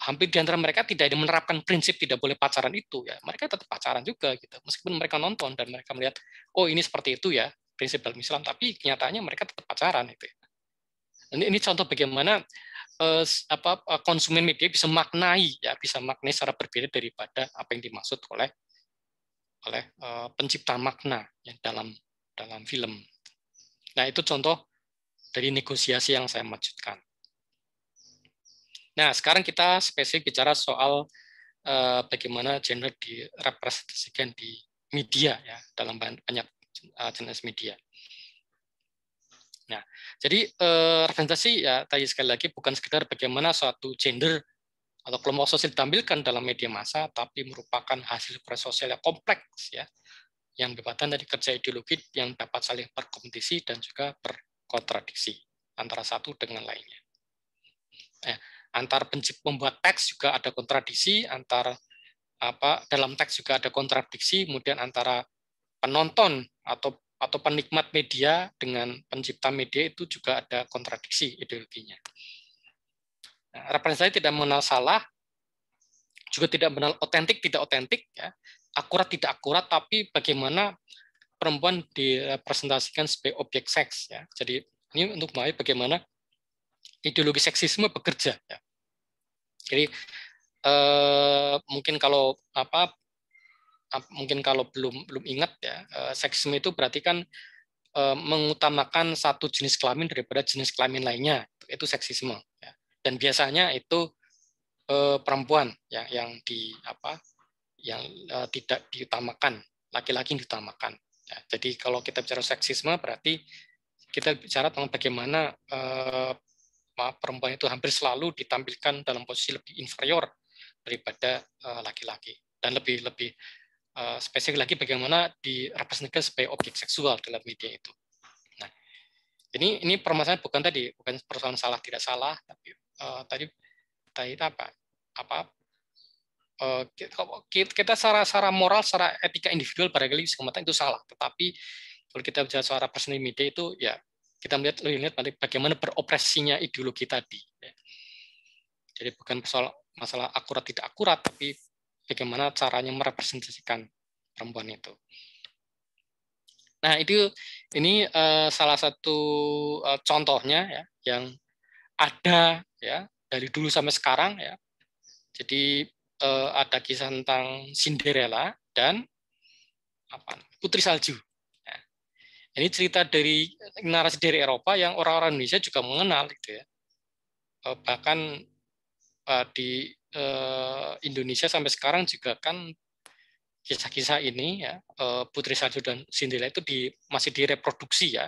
hampir di antara mereka tidak ada menerapkan prinsip tidak boleh pacaran itu ya. Mereka tetap pacaran juga gitu. Meskipun mereka nonton dan mereka melihat oh ini seperti itu ya prinsip dalam Islam, tapi kenyataannya mereka tetap pacaran itu. Ini contoh bagaimana konsumen media bisa maknai secara berbeda daripada apa yang dimaksud oleh pencipta makna ya, dalam film. Nah, itu contoh dari negosiasi yang saya maksudkan. Nah, sekarang kita spesifik bicara soal bagaimana gender direpresentasikan di media ya, dalam banyak jenis media. Nah, jadi representasi ya tadi sekali lagi bukan sekedar bagaimana suatu gender atau kelompok sosial ditampilkan dalam media massa, tapi merupakan hasil proses sosial yang kompleks ya, yang berkaitan dari kerja ideologi yang dapat saling berkompetisi dan juga berkontradiksi antara satu dengan lainnya. Antar pembuat teks juga ada kontradiksi, dalam teks juga ada kontradiksi, kemudian antara penonton atau penikmat media dengan pencipta media itu juga ada kontradiksi ideologinya. Nah, representasi tidak mengenal salah, juga tidak mengenal otentik tidak otentik, ya, akurat tidak akurat, tapi bagaimana perempuan direpresentasikan sebagai objek seks ya. Jadi ini untuk memahami bagaimana ideologi seksisme bekerja ya. Jadi mungkin kalau belum ingat ya, seksisme itu berarti kan mengutamakan satu jenis kelamin daripada jenis kelamin lainnya, itu seksisme ya. Dan biasanya itu perempuan ya yang tidak diutamakan, laki-laki yang diutamakan ya. Jadi kalau kita bicara seksisme berarti kita bicara tentang bagaimana perempuan itu hampir selalu ditampilkan dalam posisi lebih inferior daripada laki-laki, dan lebih spesifik lagi bagaimana direpresentasikan sebagai objek seksual dalam media itu. Nah, ini permasalahan bukan persoalan salah tidak salah, tapi tadi kita secara moral, secara etika individual barangkali bisa mengatakan itu salah, tetapi kalau kita bicara soal representasi media itu ya kita melihat bagaimana beroperasinya ideologi tadi. Jadi bukan masalah akurat tidak akurat, tapi bagaimana caranya merepresentasikan perempuan itu. Nah, ini salah satu contohnya ya yang ada ya dari dulu sampai sekarang ya. Jadi ada kisah tentang Cinderella dan Putri Salju. Ya. Ini cerita dari narasi dari Eropa yang orang-orang Indonesia juga mengenal gitu ya. Bahkan di Indonesia sampai sekarang juga kan kisah-kisah ini ya, Putri Salju dan Cinderella itu masih direproduksi ya.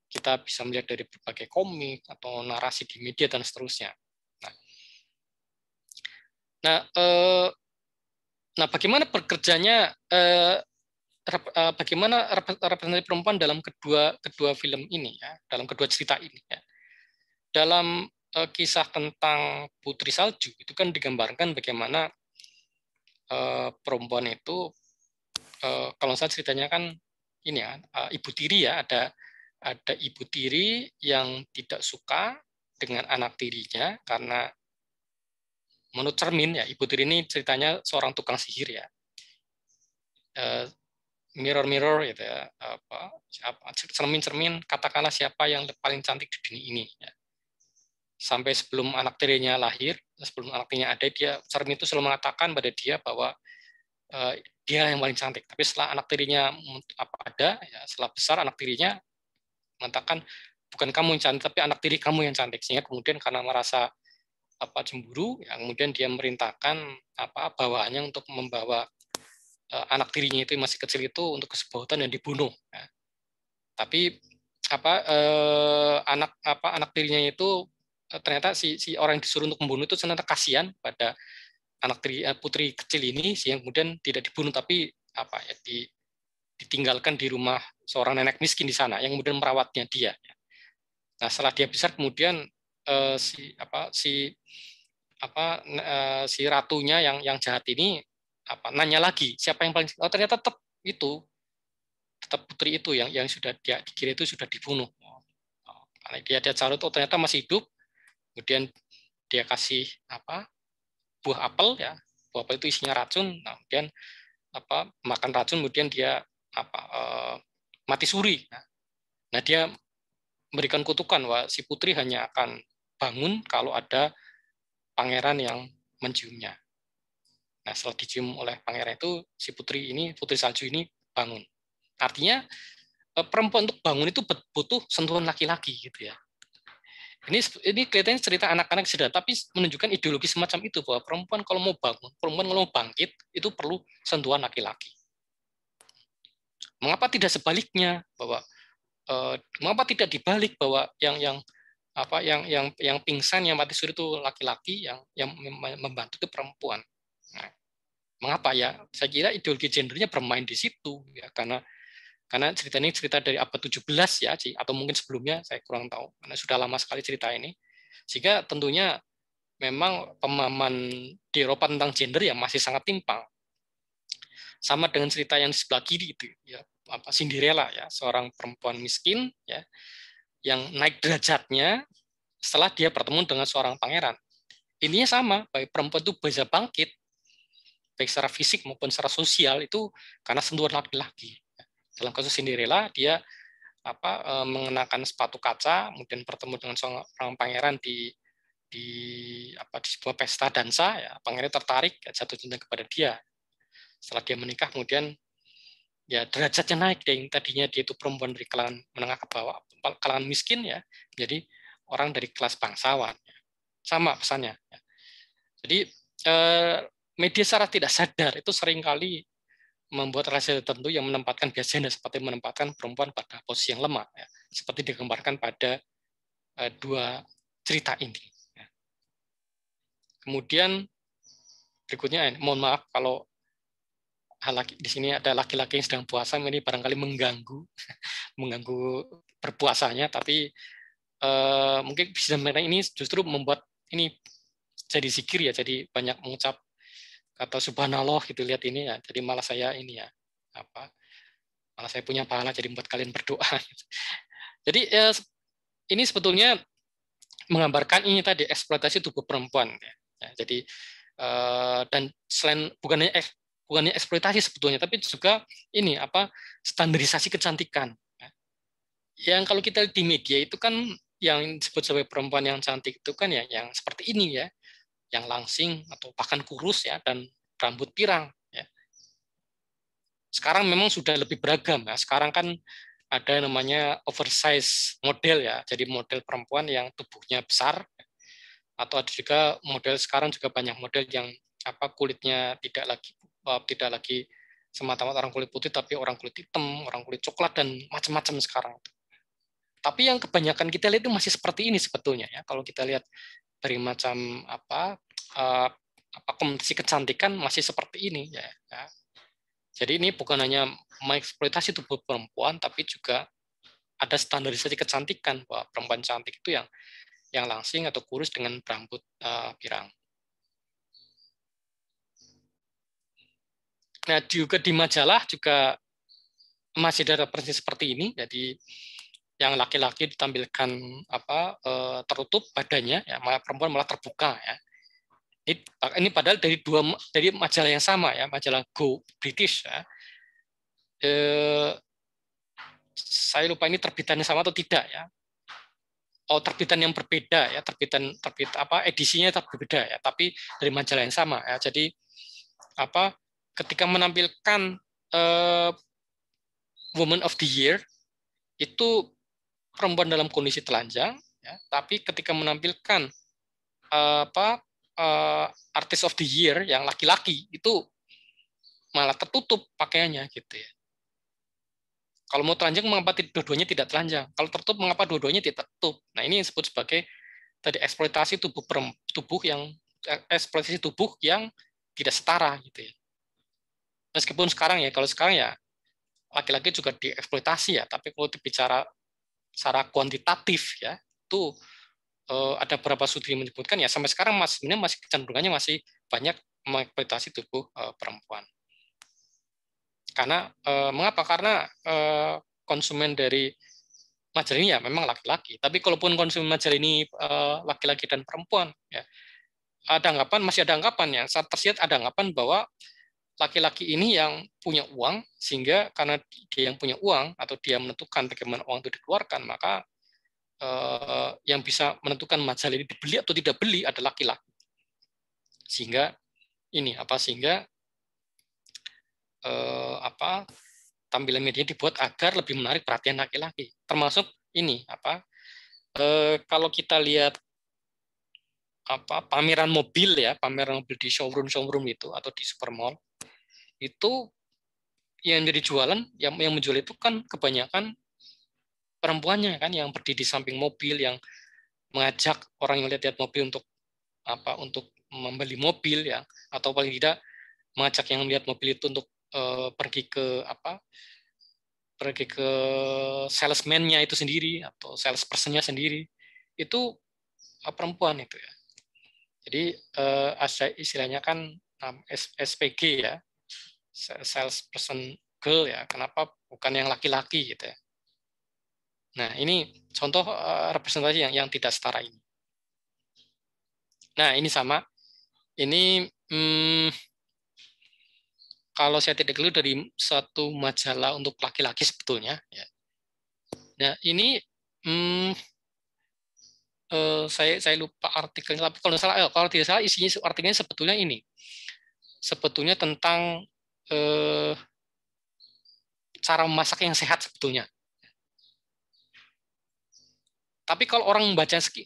Kita bisa melihat dari berbagai komik atau narasi di media dan seterusnya. Nah, bagaimana bekerjanya bagaimana representasi perempuan dalam kedua film ini ya, dalam kedua cerita ini ya. Dalam kisah tentang Putri Salju itu kan digambarkan bagaimana perempuan itu kalau saya ceritanya kan ini ya, ibu tiri ya, ada ibu tiri yang tidak suka dengan anak tirinya karena menurut cermin ya, ibu tiri ini ceritanya seorang tukang sihir ya. Mirror gitu ya, cermin katakanlah siapa yang paling cantik di dunia ini ya. Sampai sebelum anak tirinya lahir, sebelum anak tirinya ada, cermin itu selalu mengatakan pada dia bahwa dia yang paling cantik. Tapi setelah anak tirinya ada ya, setelah besar anak tirinya mengatakan bukan kamu yang cantik tapi anak tiri kamu yang cantik, sehingga kemudian karena merasa cemburu ya, kemudian dia merintahkan bawaannya untuk membawa anak tirinya itu masih kecil itu untuk ke sebuah hutan dan dibunuh ya. Tapi anak tirinya itu ternyata si orang yang disuruh untuk membunuh itu ternyata kasihan pada anak putri kecil ini, sehingga kemudian tidak dibunuh tapi ditinggalkan di rumah seorang nenek miskin di sana yang kemudian merawatnya dia. Nah, setelah dia besar kemudian si ratunya yang jahat ini nanya lagi siapa yang paling, ternyata tetap putri itu yang sudah dia dikira itu sudah dibunuh. Dia carut ternyata masih hidup, kemudian dia kasih buah apel ya, buah apel itu isinya racun, nah, kemudian makan racun, kemudian dia mati suri. Nah, dia memberikan kutukan bahwa si putri hanya akan bangun kalau ada pangeran yang menciumnya. Nah, setelah dicium oleh pangeran itu, si Putri Salju ini bangun. Artinya perempuan untuk bangun itu butuh sentuhan laki-laki gitu ya. Ini kelihatannya cerita anak-anak sederhana, tapi menunjukkan ideologi semacam itu bahwa perempuan kalau mau bangun, perempuan kalau mau bangkit itu perlu sentuhan laki-laki. Mengapa tidak sebaliknya, bahwa mengapa tidak dibalik bahwa yang pingsan, yang mati suri itu laki-laki, yang membantu itu perempuan. Nah, mengapa ya? Saya kira ideologi gendernya bermain di situ ya, karena cerita ini cerita dari abad 17 ya, atau mungkin sebelumnya, saya kurang tahu karena sudah lama sekali cerita ini. Sehingga tentunya memang pemahaman di Eropa tentang gender ya masih sangat timpang. Sama dengan cerita yang di sebelah kiri itu ya, Cinderella ya, seorang perempuan miskin ya yang naik derajatnya setelah dia bertemu dengan seorang pangeran. Intinya sama, baik perempuan itu bisa bangkit baik secara fisik maupun secara sosial itu karena sentuhan laki-laki. Dalam kasus Cinderella, dia mengenakan sepatu kaca, kemudian bertemu dengan seorang pangeran di sebuah pesta dansa, ya, pangeran tertarik, ya, jatuh cinta kepada dia. Setelah dia menikah, kemudian ya derajatnya naik, yang tadinya dia itu perempuan dari kalangan menengah ke bawah, kalangan miskin, ya, jadi orang dari kelas bangsawan. Sama pesannya. Jadi media secara tidak sadar itu seringkali membuat relasi tertentu yang menempatkan biasanya seperti menempatkan perempuan pada posisi yang lemah, ya, seperti digambarkan pada dua cerita ini. Kemudian berikutnya, mohon maaf kalau di sini ada laki-laki yang sedang puasa, ini barangkali mengganggu berpuasanya, tapi mungkin bisa ini justru membuat ini jadi zikir, ya, jadi banyak mengucap kata subhanallah gitu, lihat ini, ya, jadi malah saya ini, ya, malah saya punya pahala jadi membuat kalian berdoa. Jadi ini sebetulnya menggambarkan ini tadi eksploitasi tubuh perempuan, ya. Jadi dan selain bukannya eksploitasi sebetulnya, tapi juga ini standarisasi kecantikan. Yang kalau kita di media itu kan yang disebut sebagai perempuan yang cantik itu kan ya yang seperti ini, ya, yang langsing atau bahkan kurus, ya, dan rambut pirang, ya. Sekarang memang sudah lebih beragam, ya. Sekarang kan ada yang namanya oversize model, ya, jadi model perempuan yang tubuhnya besar, atau ada juga model sekarang juga banyak model yang kulitnya tidak lagi semata-mata orang kulit putih, tapi orang kulit hitam, orang kulit coklat, dan macam-macam sekarang. Tapi yang kebanyakan kita lihat itu masih seperti ini sebetulnya, ya. Kalau kita lihat dari macam kompetisi kecantikan masih seperti ini, ya. Jadi ini bukan hanya mengeksploitasi tubuh perempuan, tapi juga ada standarisasi kecantikan bahwa perempuan cantik itu yang langsing atau kurus dengan rambut pirang. Nah, juga di majalah juga masih ada representasi seperti ini. Jadi yang laki-laki ditampilkan tertutup badannya, ya, malah perempuan malah terbuka, ya. Ini padahal dari majalah yang sama, ya, majalah Go British, ya. Saya lupa ini terbitannya sama atau tidak, ya. Oh, terbitan yang berbeda, ya, edisinya berbeda, ya, tapi dari majalah yang sama, ya. Jadi ketika menampilkan Woman of the Year itu perempuan dalam kondisi telanjang, ya, tapi ketika menampilkan Artist of the Year yang laki-laki itu malah tertutup pakaiannya, gitu, ya. Kalau mau telanjang, mengapa dua-duanya tidak telanjang? Kalau tertutup, mengapa dua-duanya tidak tertutup? Nah, ini yang disebut sebagai tadi eksploitasi eksploitasi tubuh yang tidak setara, gitu, ya. Meskipun sekarang, ya, kalau sekarang, ya, laki-laki juga dieksploitasi, ya, tapi kalau bicara secara kuantitatif, ya, itu ada beberapa studi yang menyebutkan, ya, sampai sekarang masih kecenderungannya masih banyak mengeksploitasi tubuh perempuan. Karena mengapa? Karena konsumen dari majalah ini, ya, memang laki-laki. Tapi kalaupun konsumen majalah ini laki-laki dan perempuan, ya, masih ada anggapan, ya, saat tersirat ada anggapan bahwa laki-laki ini yang punya uang, sehingga karena dia yang punya uang atau dia menentukan bagaimana uang itu dikeluarkan, maka yang bisa menentukan majalah ini dibeli atau tidak beli adalah laki-laki. Sehingga tampilan media dibuat agar lebih menarik perhatian laki-laki. Termasuk ini kalau kita lihat pameran mobil, ya, pameran mobil di showroom itu atau di supermall, itu yang jadi jualan, yang menjual itu kan kebanyakan perempuannya, kan, yang berdiri di samping mobil, yang mengajak orang yang lihat mobil untuk membeli mobil, ya, atau paling tidak mengajak yang melihat mobil itu untuk pergi ke salesman-nya itu sendiri atau salesperson-nya sendiri, itu perempuan itu, ya. Jadi istilahnya kan SPG, ya, salesperson girl, ya. Kenapa bukan yang laki-laki, gitu, ya. Nah, ini contoh representasi yang tidak setara ini. Nah, ini sama. Ini kalau saya tidak keliru dari satu majalah untuk laki-laki sebetulnya. Ya. Nah ini saya lupa artikelnya, tapi kalau tidak salah isinya artikelnya sebetulnya ini, sebetulnya tentang cara memasak yang sehat sebetulnya. Tapi kalau orang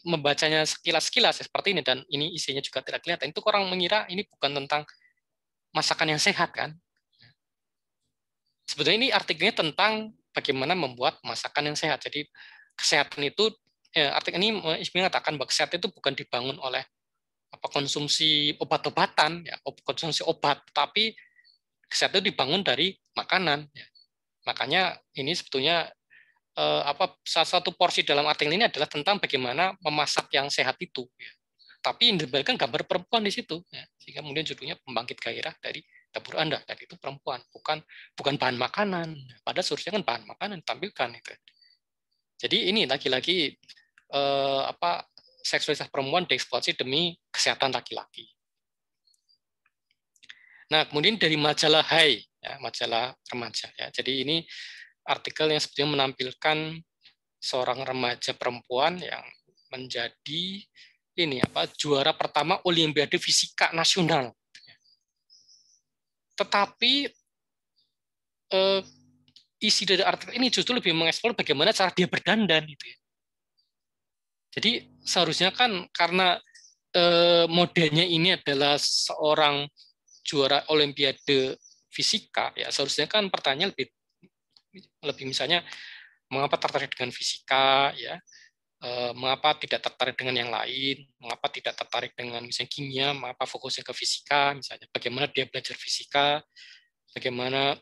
membacanya sekilas-sekilas seperti ini, dan ini isinya juga tidak kelihatan, itu orang mengira ini bukan tentang masakan yang sehat kan? Sebetulnya ini artikelnya tentang bagaimana membuat masakan yang sehat. Jadi kesehatan itu, artikel ini mengatakan bahwa kesehatan itu bukan dibangun oleh konsumsi obat-obatan, ya, konsumsi obat, tapi kesehatan itu dibangun dari makanan. Ya. Makanya ini sebetulnya salah satu porsi dalam artikel ini adalah tentang bagaimana memasak yang sehat itu. Ya. Tapi yang diberikan gambar perempuan di situ, ya. Sehingga kemudian judulnya pembangkit gairah dari dapur Anda. Dan itu perempuan, bukan bahan makanan. Padahal seharusnya kan bahan makanan ditampilkan itu. Jadi ini lagi-lagi seksualitas perempuan dieksploitasi demi kesehatan laki-laki. Nah, kemudian dari majalah Hai, ya, majalah remaja. Ya. Jadi ini artikel yang sebetulnya menampilkan seorang remaja perempuan yang menjadi juara pertama Olimpiade Fisika Nasional. Tetapi isi dari artikel ini justru lebih mengeksplor bagaimana cara dia berdandan gitu ya. Jadi seharusnya kan karena modelnya ini adalah seorang juara Olimpiade Fisika, ya seharusnya kan pertanyaan lebih misalnya mengapa tertarik dengan fisika, ya mengapa tidak tertarik dengan yang lain, mengapa tidak tertarik dengan misalnya kimia, mengapa fokusnya ke fisika, misalnya bagaimana dia belajar fisika, bagaimana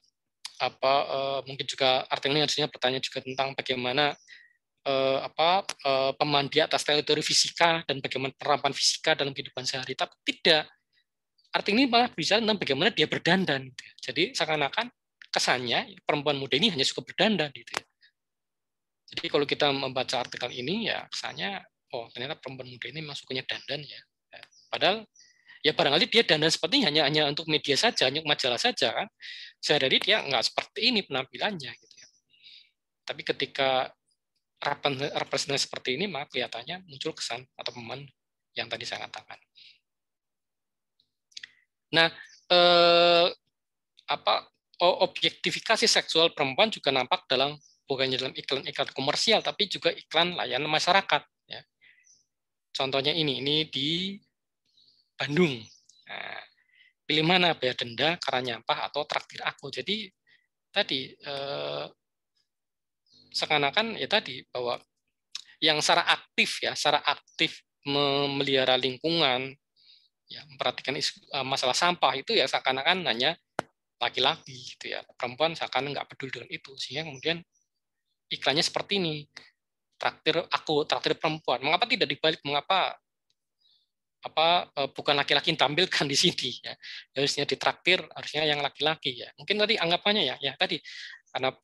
mungkin juga artikel ini harusnya bertanya juga tentang bagaimana pemandu atas teori fisika dan bagaimana penerapan fisika dalam kehidupan sehari. Tapi tidak, artikel ini malah bicara tentang bagaimana dia berdandan. Gitu ya. Jadi seakan-akan kesannya perempuan muda ini hanya suka berdandan. Gitu ya. Jadi kalau kita membaca artikel ini ya kesannya, oh ternyata perempuan muda ini memang sukanya dandan ya. Padahal ya barangkali dia dandan seperti ini hanya untuk media saja, hanya majalah saja kan. Sehari-hari dia nggak seperti ini penampilannya. Gitu ya. Tapi ketika representasi seperti ini, maka kelihatannya muncul kesan atau peman yang tadi saya katakan. Nah, objektifikasi seksual perempuan juga nampak bukan dalam iklan-iklan komersial, tapi juga iklan layanan masyarakat. Ya. Contohnya ini di Bandung. Nah, pilih mana, bayar denda, karena nyampah, atau traktir aku. Jadi tadi seakan-akan ya tadi bahwa yang secara aktif memelihara lingkungan, ya, memperhatikan masalah sampah itu ya seakan-akan hanya laki-laki gitu ya, perempuan seakan nggak peduli dengan itu, sehingga kemudian iklannya seperti ini, traktir aku, traktir perempuan. Mengapa tidak dibalik? Mengapa bukan laki-laki yang tampilkan di sini? Ya, harusnya ditraktir, harusnya yang laki-laki ya. Mungkin tadi anggapannya ya tadi karena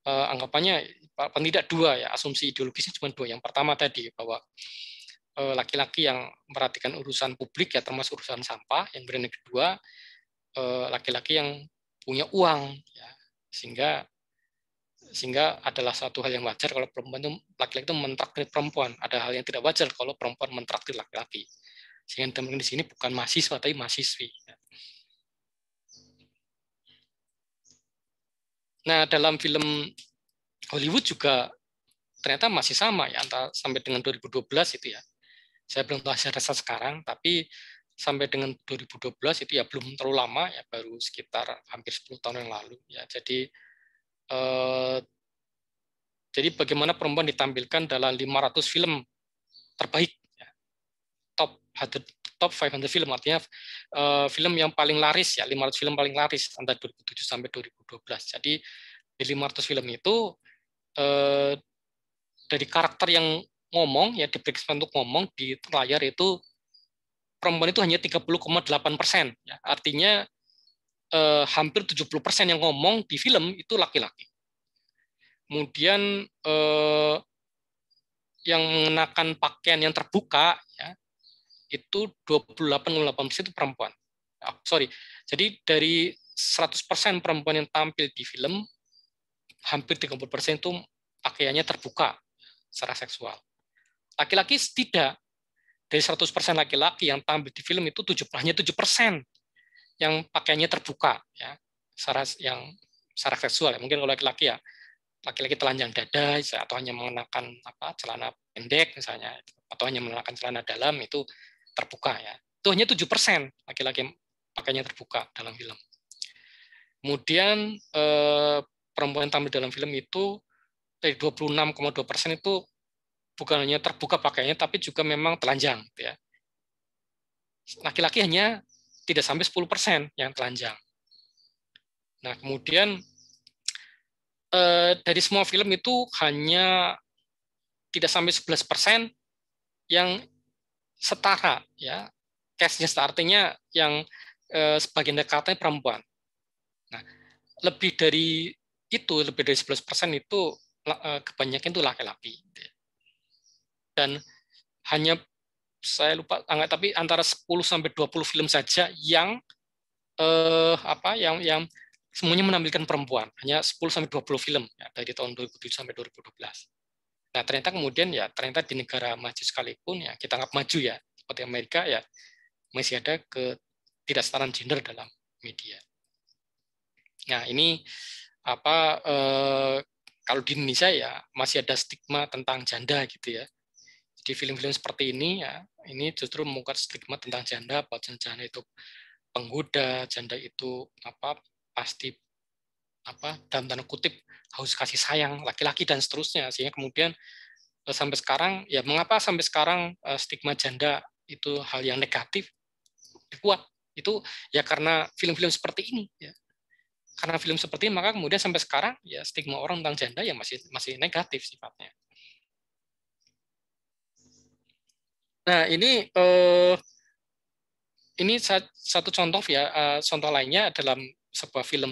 anggapannya tidak dua ya, asumsi ideologisnya cuma dua. Yang pertama tadi bahwa laki-laki yang memperhatikan urusan publik ya termasuk urusan sampah, yang kedua laki-laki yang punya uang ya, sehingga adalah suatu hal yang wajar kalau laki-laki itu mentraktir perempuan, ada hal yang tidak wajar kalau perempuan mentraktir laki-laki, sehingga teman di sini bukan mahasiswa tapi mahasiswi. Nah, dalam film Hollywood juga ternyata masih sama ya, antara sampai dengan 2012 itu ya. Saya belum tahu hasil riset sekarang, tapi sampai dengan 2012 itu ya belum terlalu lama ya, baru sekitar hampir 10 tahun yang lalu ya. Jadi bagaimana perempuan ditampilkan dalam 500 film terbaik ya. Top 500 film, artinya film yang paling laris ya, 500 film paling laris antara 2007 sampai 2012. Jadi di 500 film itu dari karakter yang ngomong ya, diperiksa untuk ngomong di layar itu perempuan itu hanya 30,8%. Ya. Artinya hampir 70% yang ngomong di film itu laki-laki. Kemudian yang mengenakan pakaian yang terbuka ya, itu 28,8% itu perempuan. Jadi dari 100% perempuan yang tampil di film, hampir 30% itu pakaiannya terbuka secara seksual. Laki-laki tidak. Dari 100% laki-laki yang tampil di film itu hanya 7% yang pakaiannya terbuka, ya, secara seksual. Mungkin kalau laki-laki ya, laki-laki telanjang dada atau hanya mengenakan celana pendek misalnya, atau hanya mengenakan celana dalam itu terbuka, ya. Itu hanya 7% laki-laki pakaiannya terbuka dalam film. Kemudian perempuan yang tampil dalam film itu dari 26,2% itu bukan hanya terbuka pakaiannya, tapi juga memang telanjang, gitu ya. Laki-laki hanya tidak sampai 10% yang telanjang. Nah, kemudian dari semua film itu hanya tidak sampai 11% yang setara, ya. Cast-nya artinya yang sebagian dari karakternya perempuan. Nah, lebih dari 11% itu kebanyakan itu laki-laki. Dan hanya saya lupa tapi antara 10 sampai 20 film saja yang yang semuanya menampilkan perempuan, hanya 10 sampai 20 film, ya, dari tahun 2007 sampai 2012. Nah, ternyata kemudian ya ternyata di negara maju sekalipun, ya kita anggap maju, ya, seperti Amerika, ya masih ada ketidaksetaraan gender dalam media. Nah, ini kalau di Indonesia ya masih ada stigma tentang janda, gitu ya. Di film-film seperti ini, ya, ini justru mengungkap stigma tentang janda, bahwa janda itu penggoda, janda itu pasti dalam tanda kutip haus kasih sayang laki-laki dan seterusnya, sehingga kemudian sampai sekarang, ya mengapa sampai sekarang stigma janda itu hal yang negatif kuat, itu ya karena film-film seperti ini, ya. Karena film seperti ini, maka kemudian sampai sekarang ya stigma orang tentang janda ya masih negatif sifatnya. Nah, ini satu contoh, ya, contoh lainnya dalam sebuah film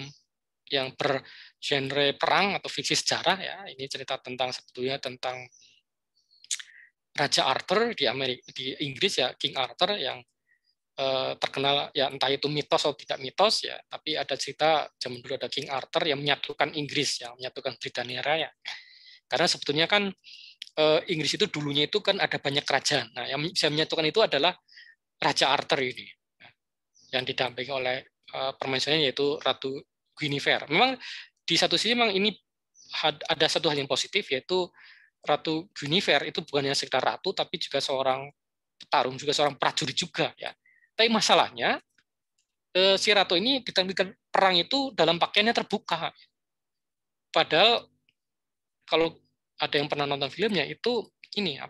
yang bergenre perang atau fiksi sejarah, ya. Ini cerita sebetulnya tentang Raja Arthur di Inggris, ya, King Arthur, yang terkenal, ya, entah itu mitos atau tidak mitos, ya, tapi ada cerita zaman dulu ada King Arthur yang menyatukan Inggris, ya, menyatukan Britania Raya. Karena sebetulnya kan Inggris itu dulunya itu kan ada banyak kerajaan. Nah, yang bisa menyatukan itu adalah Raja Arthur ini, yang didampingi oleh permaisurinya yaitu Ratu Guinevere. Memang di satu sisi memang ini ada satu hal yang positif, yaitu Ratu Guinevere itu bukan hanya sekedar ratu, tapi juga seorang petarung, juga seorang prajurit juga, ya. Tapi masalahnya si ratu ini ditampilkan perang itu dalam pakaiannya terbuka. Padahal kalau ada yang pernah nonton filmnya itu ini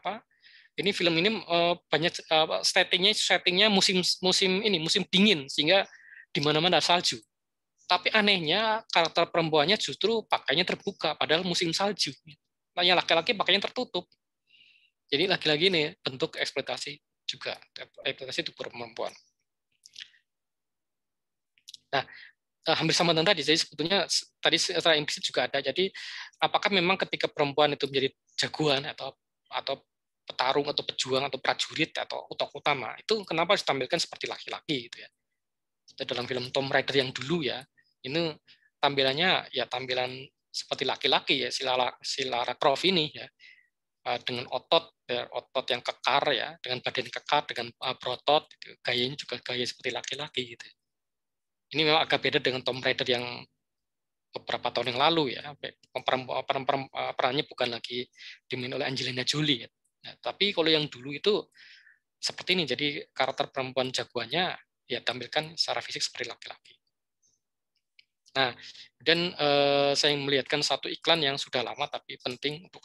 film ini banyak settingnya musim dingin, sehingga di mana-mana salju. Tapi anehnya karakter perempuannya justru pakainya terbuka, padahal musim salju. Nah, yang laki-laki pakainya tertutup. Jadi lagi-lagi ini bentuk eksploitasi juga, eksploitasi tubuh perempuan. Nah, hampir sama dengan tadi, jadi sebetulnya tadi secara implisit juga ada. Jadi apakah memang ketika perempuan itu menjadi jagoan atau petarung atau pejuang atau prajurit atau tokoh utama, itu kenapa harus ditampilkan seperti laki-laki, gitu ya. Dalam film Tomb Raider yang dulu, ya, ini tampilannya ya tampilan seperti laki-laki, ya, si Lara Croft ini, ya, dengan otot yang kekar, ya, dengan badan kekar, dengan berotot, gitu. Gayanya juga gaya seperti laki-laki, gitu. Ini memang agak beda dengan Tomb Raider yang beberapa tahun yang lalu, ya. Perannya bukan lagi dimainkan oleh Angelina Jolie, ya. Nah, tapi kalau yang dulu itu seperti ini, jadi karakter perempuan jagoannya ya tampilkan secara fisik seperti laki-laki. Nah, dan saya melihatkan satu iklan yang sudah lama tapi penting untuk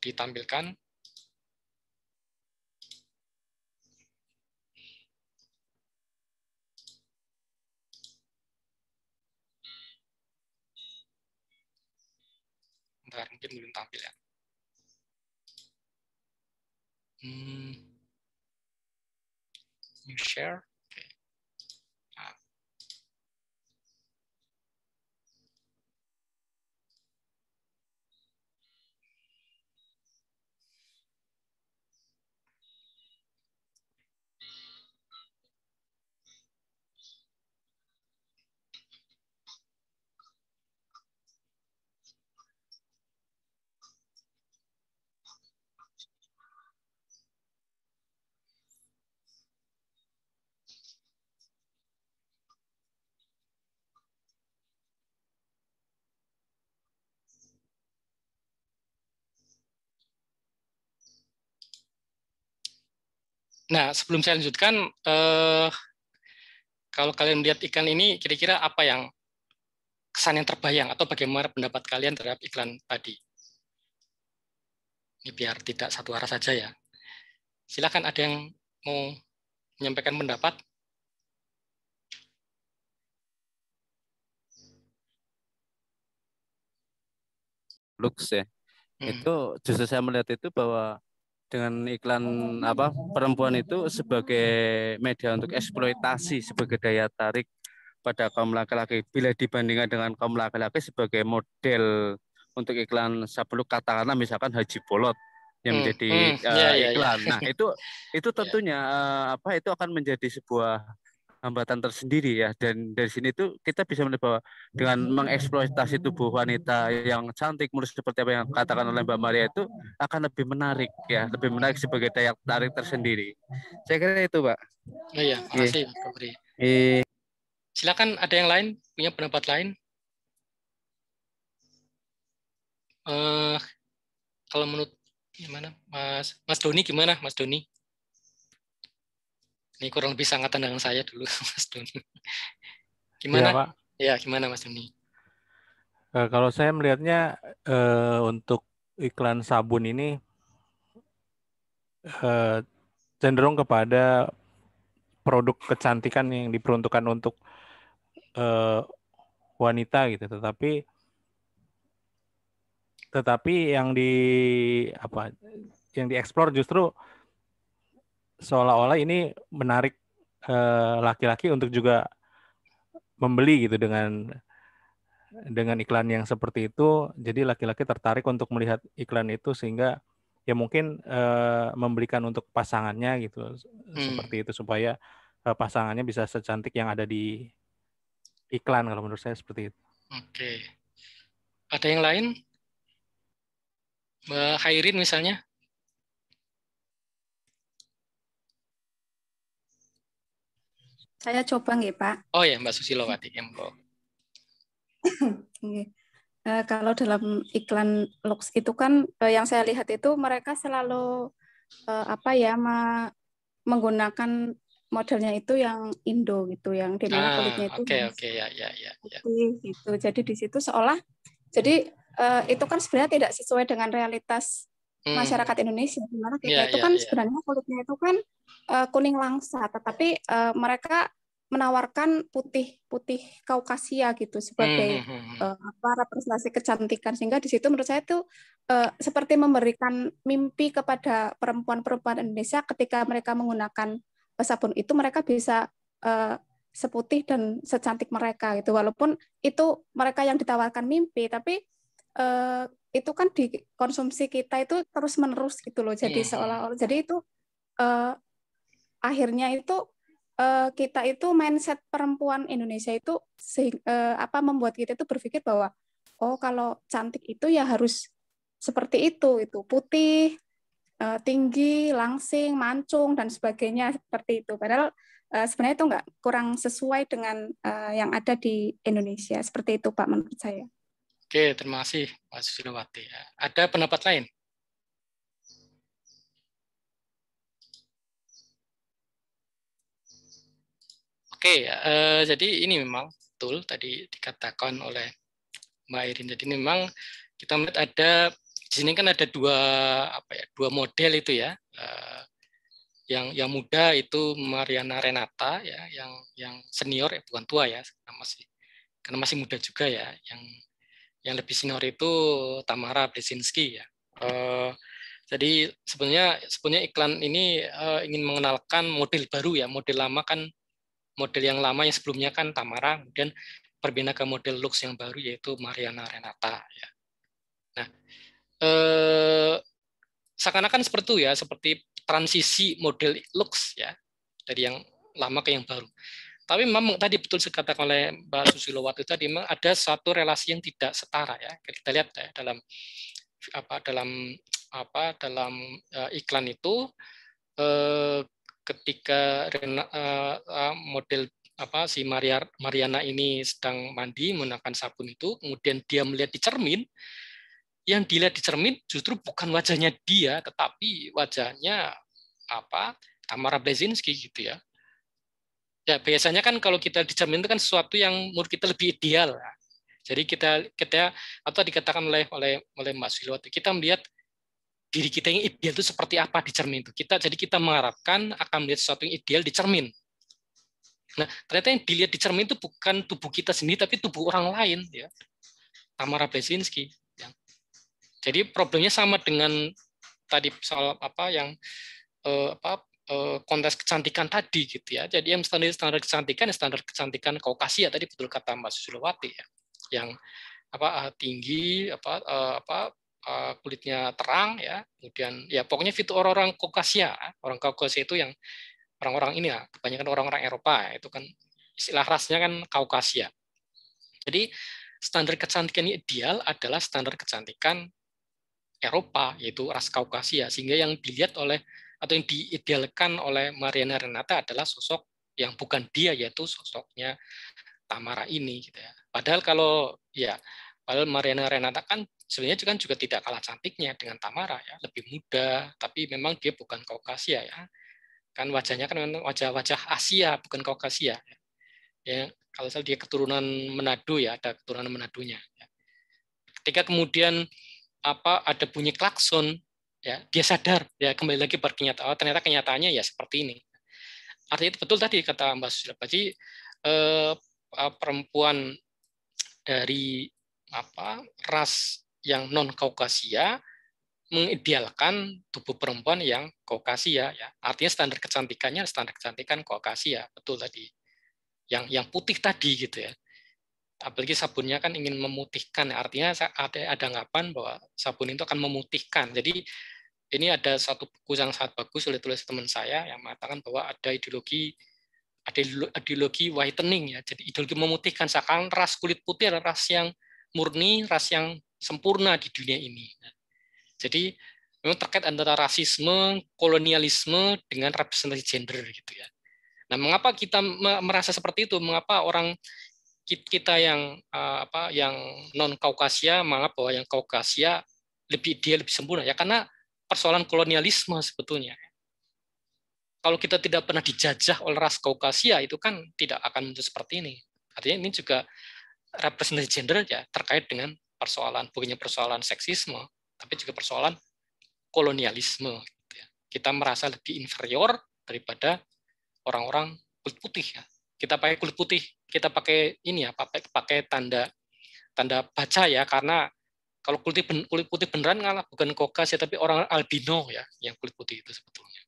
ditampilkan. Bentar, mungkin belum tampil, ya. New share. Okay. Nah. Nah, sebelum saya lanjutkan, kalau kalian melihat iklan ini, kira-kira apa yang kesan yang terbayang atau bagaimana pendapat kalian terhadap iklan tadi? Ini biar tidak satu arah saja ya. Silakan, ada yang mau menyampaikan pendapat? Lux ya. Itu justru saya melihat itu bahwa dengan iklan perempuan itu sebagai media untuk eksploitasi sebagai daya tarik pada kaum laki-laki bila dibandingkan dengan kaum laki-laki sebagai model untuk iklan sabun katakanlah misalkan Haji Bolot yang menjadi Ya, ya, ya. iklan. Nah, itu Ya. tentunya itu akan menjadi sebuah hambatan tersendiri ya, dan dari sini tuh kita bisa melihat bahwa dengan mengeksploitasi tubuh wanita yang cantik mulus seperti apa yang katakan oleh Mbak Maria itu akan lebih menarik ya, lebih menarik sebagai daya tarik tersendiri. Saya kira itu, Pak. Oh iya, makasih Pak Febri. Silakan, ada yang lain punya pendapat lain? Kalau menurut gimana, Mas Doni, gimana Mas Doni? Ini kurang lebih sangatan dengan saya dulu, Mas Doni. Gimana? Ya, Pak. Ya, gimana Mas Doni? Kalau saya melihatnya untuk iklan sabun ini cenderung kepada produk kecantikan yang diperuntukkan untuk wanita gitu, tetapi yang dieksplor justru seolah-olah ini menarik laki-laki untuk juga membeli gitu dengan iklan yang seperti itu. Jadi laki-laki tertarik untuk melihat iklan itu sehingga ya mungkin membelikan untuk pasangannya gitu, seperti itu supaya pasangannya bisa secantik yang ada di iklan. Kalau menurut saya seperti itu. Oke. Ada yang lain? Mbak Khairin misalnya? Saya coba nggih, Pak. Oh ya, Mbak Susilowati. Kalau dalam iklan Lux itu kan yang saya lihat itu mereka selalu menggunakan modelnya itu yang Indo gitu, yang dimana kulitnya itu putih gitu. Jadi di situ seolah itu kan sebenarnya tidak sesuai dengan realitas masyarakat Indonesia, dimana kita itu kan sebenarnya kulitnya itu kan kuning langsa, tetapi mereka menawarkan putih Kaukasia gitu sebagai representasi kecantikan, sehingga di situ menurut saya itu seperti memberikan mimpi kepada perempuan-perempuan Indonesia ketika mereka menggunakan sabun itu mereka bisa seputih dan secantik mereka gitu, walaupun itu mereka yang ditawarkan mimpi, tapi itu kan dikonsumsi kita itu terus menerus gitu loh, jadi seolah-olah jadi itu akhirnya itu kita itu mindset perempuan Indonesia itu membuat kita itu berpikir bahwa oh kalau cantik itu ya harus seperti itu putih, tinggi, langsing, mancung dan sebagainya seperti itu. Padahal sebenarnya itu kurang sesuai dengan yang ada di Indonesia. Seperti itu Pak menurut saya. Oke, terima kasih Pak Susilowati. Ada pendapat lain? Oke, jadi ini memang betul tadi dikatakan oleh Mbak Irin. Jadi memang kita melihat di sini kan ada dua model itu ya. Yang muda itu Mariana Renata ya, yang senior bukan tua ya, karena masih muda juga ya. Yang lebih senior itu Tamara Blesinski ya. Jadi sebenarnya iklan ini ingin mengenalkan model baru ya. Model yang lama yang sebelumnya kan Tamara, kemudian berbeda ke model Lux yang baru yaitu Mariana Renata ya. Nah, seakan-akan seperti itu ya, seperti transisi model Lux ya, dari yang lama ke yang baru. Tapi memang tadi betul dikatakan oleh Mbak Susilowati tadi, memang ada satu relasi yang tidak setara ya. Kita lihat ya dalam iklan itu ketika model si Mariana ini sedang mandi menggunakan sabun itu, kemudian dia melihat di cermin, yang dilihat di cermin justru bukan wajahnya dia, tetapi wajahnya Tamara Blazinski gitu ya. Ya biasanya kan kalau kita dicermin itu kan sesuatu yang menurut kita lebih ideal. Jadi kita atau dikatakan oleh Mbak Silwati, kita melihat diri kita yang ideal itu seperti apa di cermin itu. Jadi kita mengharapkan akan melihat sesuatu yang ideal di cermin. Nah, ternyata yang dilihat di cermin itu bukan tubuh kita sendiri, tapi tubuh orang lain, ya. Tamara Blazinski. Ya. Jadi problemnya sama dengan tadi soal kontes kecantikan tadi gitu ya. Jadi yang standar kecantikan Kaukasia tadi betul kata Mbak Susilowati ya. Yang tinggi kulitnya terang ya. Kemudian ya pokoknya fitur orang Kaukasia. Orang Kaukasia itu yang orang-orang ini ya, kebanyakan orang-orang Eropa itu kan istilah rasnya kan Kaukasia. Jadi standar kecantikan ideal adalah standar kecantikan Eropa, yaitu ras Kaukasia, sehingga yang dilihat atau yang diidealkan oleh Mariana Renata adalah sosok yang bukan dia, yaitu sosoknya Tamara ini gitu ya. Padahal Mariana Renata kan sebenarnya juga tidak kalah cantiknya dengan Tamara ya, lebih muda, tapi memang dia bukan Kaukasia ya. Kan wajahnya kan wajah Asia, bukan Kaukasia. Ya, kalau dia keturunan Manado ya, ada keturunan Manadonya. Ya. Ketika kemudian ada bunyi klakson, ya dia sadar, ya kembali lagi berkenyataan. Ternyata kenyataannya ya seperti ini. Artinya itu betul tadi kata Mbak Susilawati, perempuan dari ras yang non Kaukasia mengidealkan tubuh perempuan yang Kaukasia ya. Artinya standar kecantikan Kaukasia, betul tadi. Yang putih tadi gitu ya. Apalagi sabunnya kan ingin memutihkan, artinya ada anggapan bahwa sabun itu akan memutihkan. Jadi ini ada satu buku yang sangat bagus oleh tulis teman saya yang mengatakan bahwa ada ideologi whitening ya. Jadi ideologi memutihkan, seakan ras kulit putih adalah ras yang murni, ras yang sempurna di dunia ini. Jadi memang terkait antara rasisme, kolonialisme dengan representasi gender gitu ya. Nah, mengapa kita merasa seperti itu? Mengapa orang kita yang non Kaukasia menganggap bahwa yang Kaukasia lebih ideal, lebih sempurna? Ya karena persoalan kolonialisme sebetulnya. Kalau kita tidak pernah dijajah oleh ras Kaukasia, itu kan tidak akan muncul seperti ini. Artinya ini juga representasi gender ya terkait dengan bukannya persoalan seksisme, tapi juga persoalan kolonialisme. Kita merasa lebih inferior daripada orang-orang kulit putih. Ya. Kita pakai kulit putih, kita pakai ini ya, pakai tanda baca ya, karena kalau kulit putih beneran ngalah bukan Kaukasia tapi orang albino ya, yang kulit putih itu sebetulnya.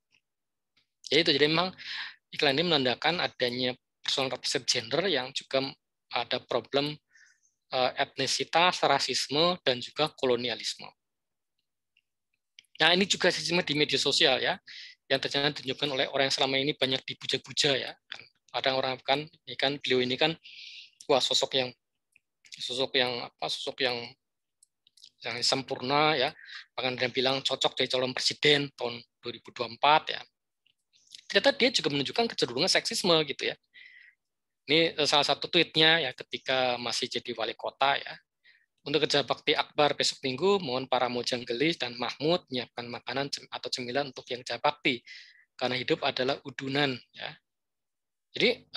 Jadi memang iklan ini menandakan adanya persoalan representasi gender yang juga ada problem etnisitas, rasisme, dan juga kolonialisme. Nah, ini juga sistemnya di media sosial ya, yang ternyata ditunjukkan oleh orang yang selama ini banyak dipuja-puja ya. Ada orang kan, beliau ini kan, wah sosok yang sempurna ya, bahkan dia bilang cocok jadi calon presiden tahun 2024 ya. Ternyata dia juga menunjukkan kecenderungan seksisme gitu ya. Ini salah satu tweetnya ya ketika masih jadi wali kota ya. Untuk kerja bakti akbar besok Minggu, mohon para mujang gelis dan Mahmud menyiapkan makanan atau cemilan untuk yang kerja bakti. Karena hidup adalah udunan. Ya. Jadi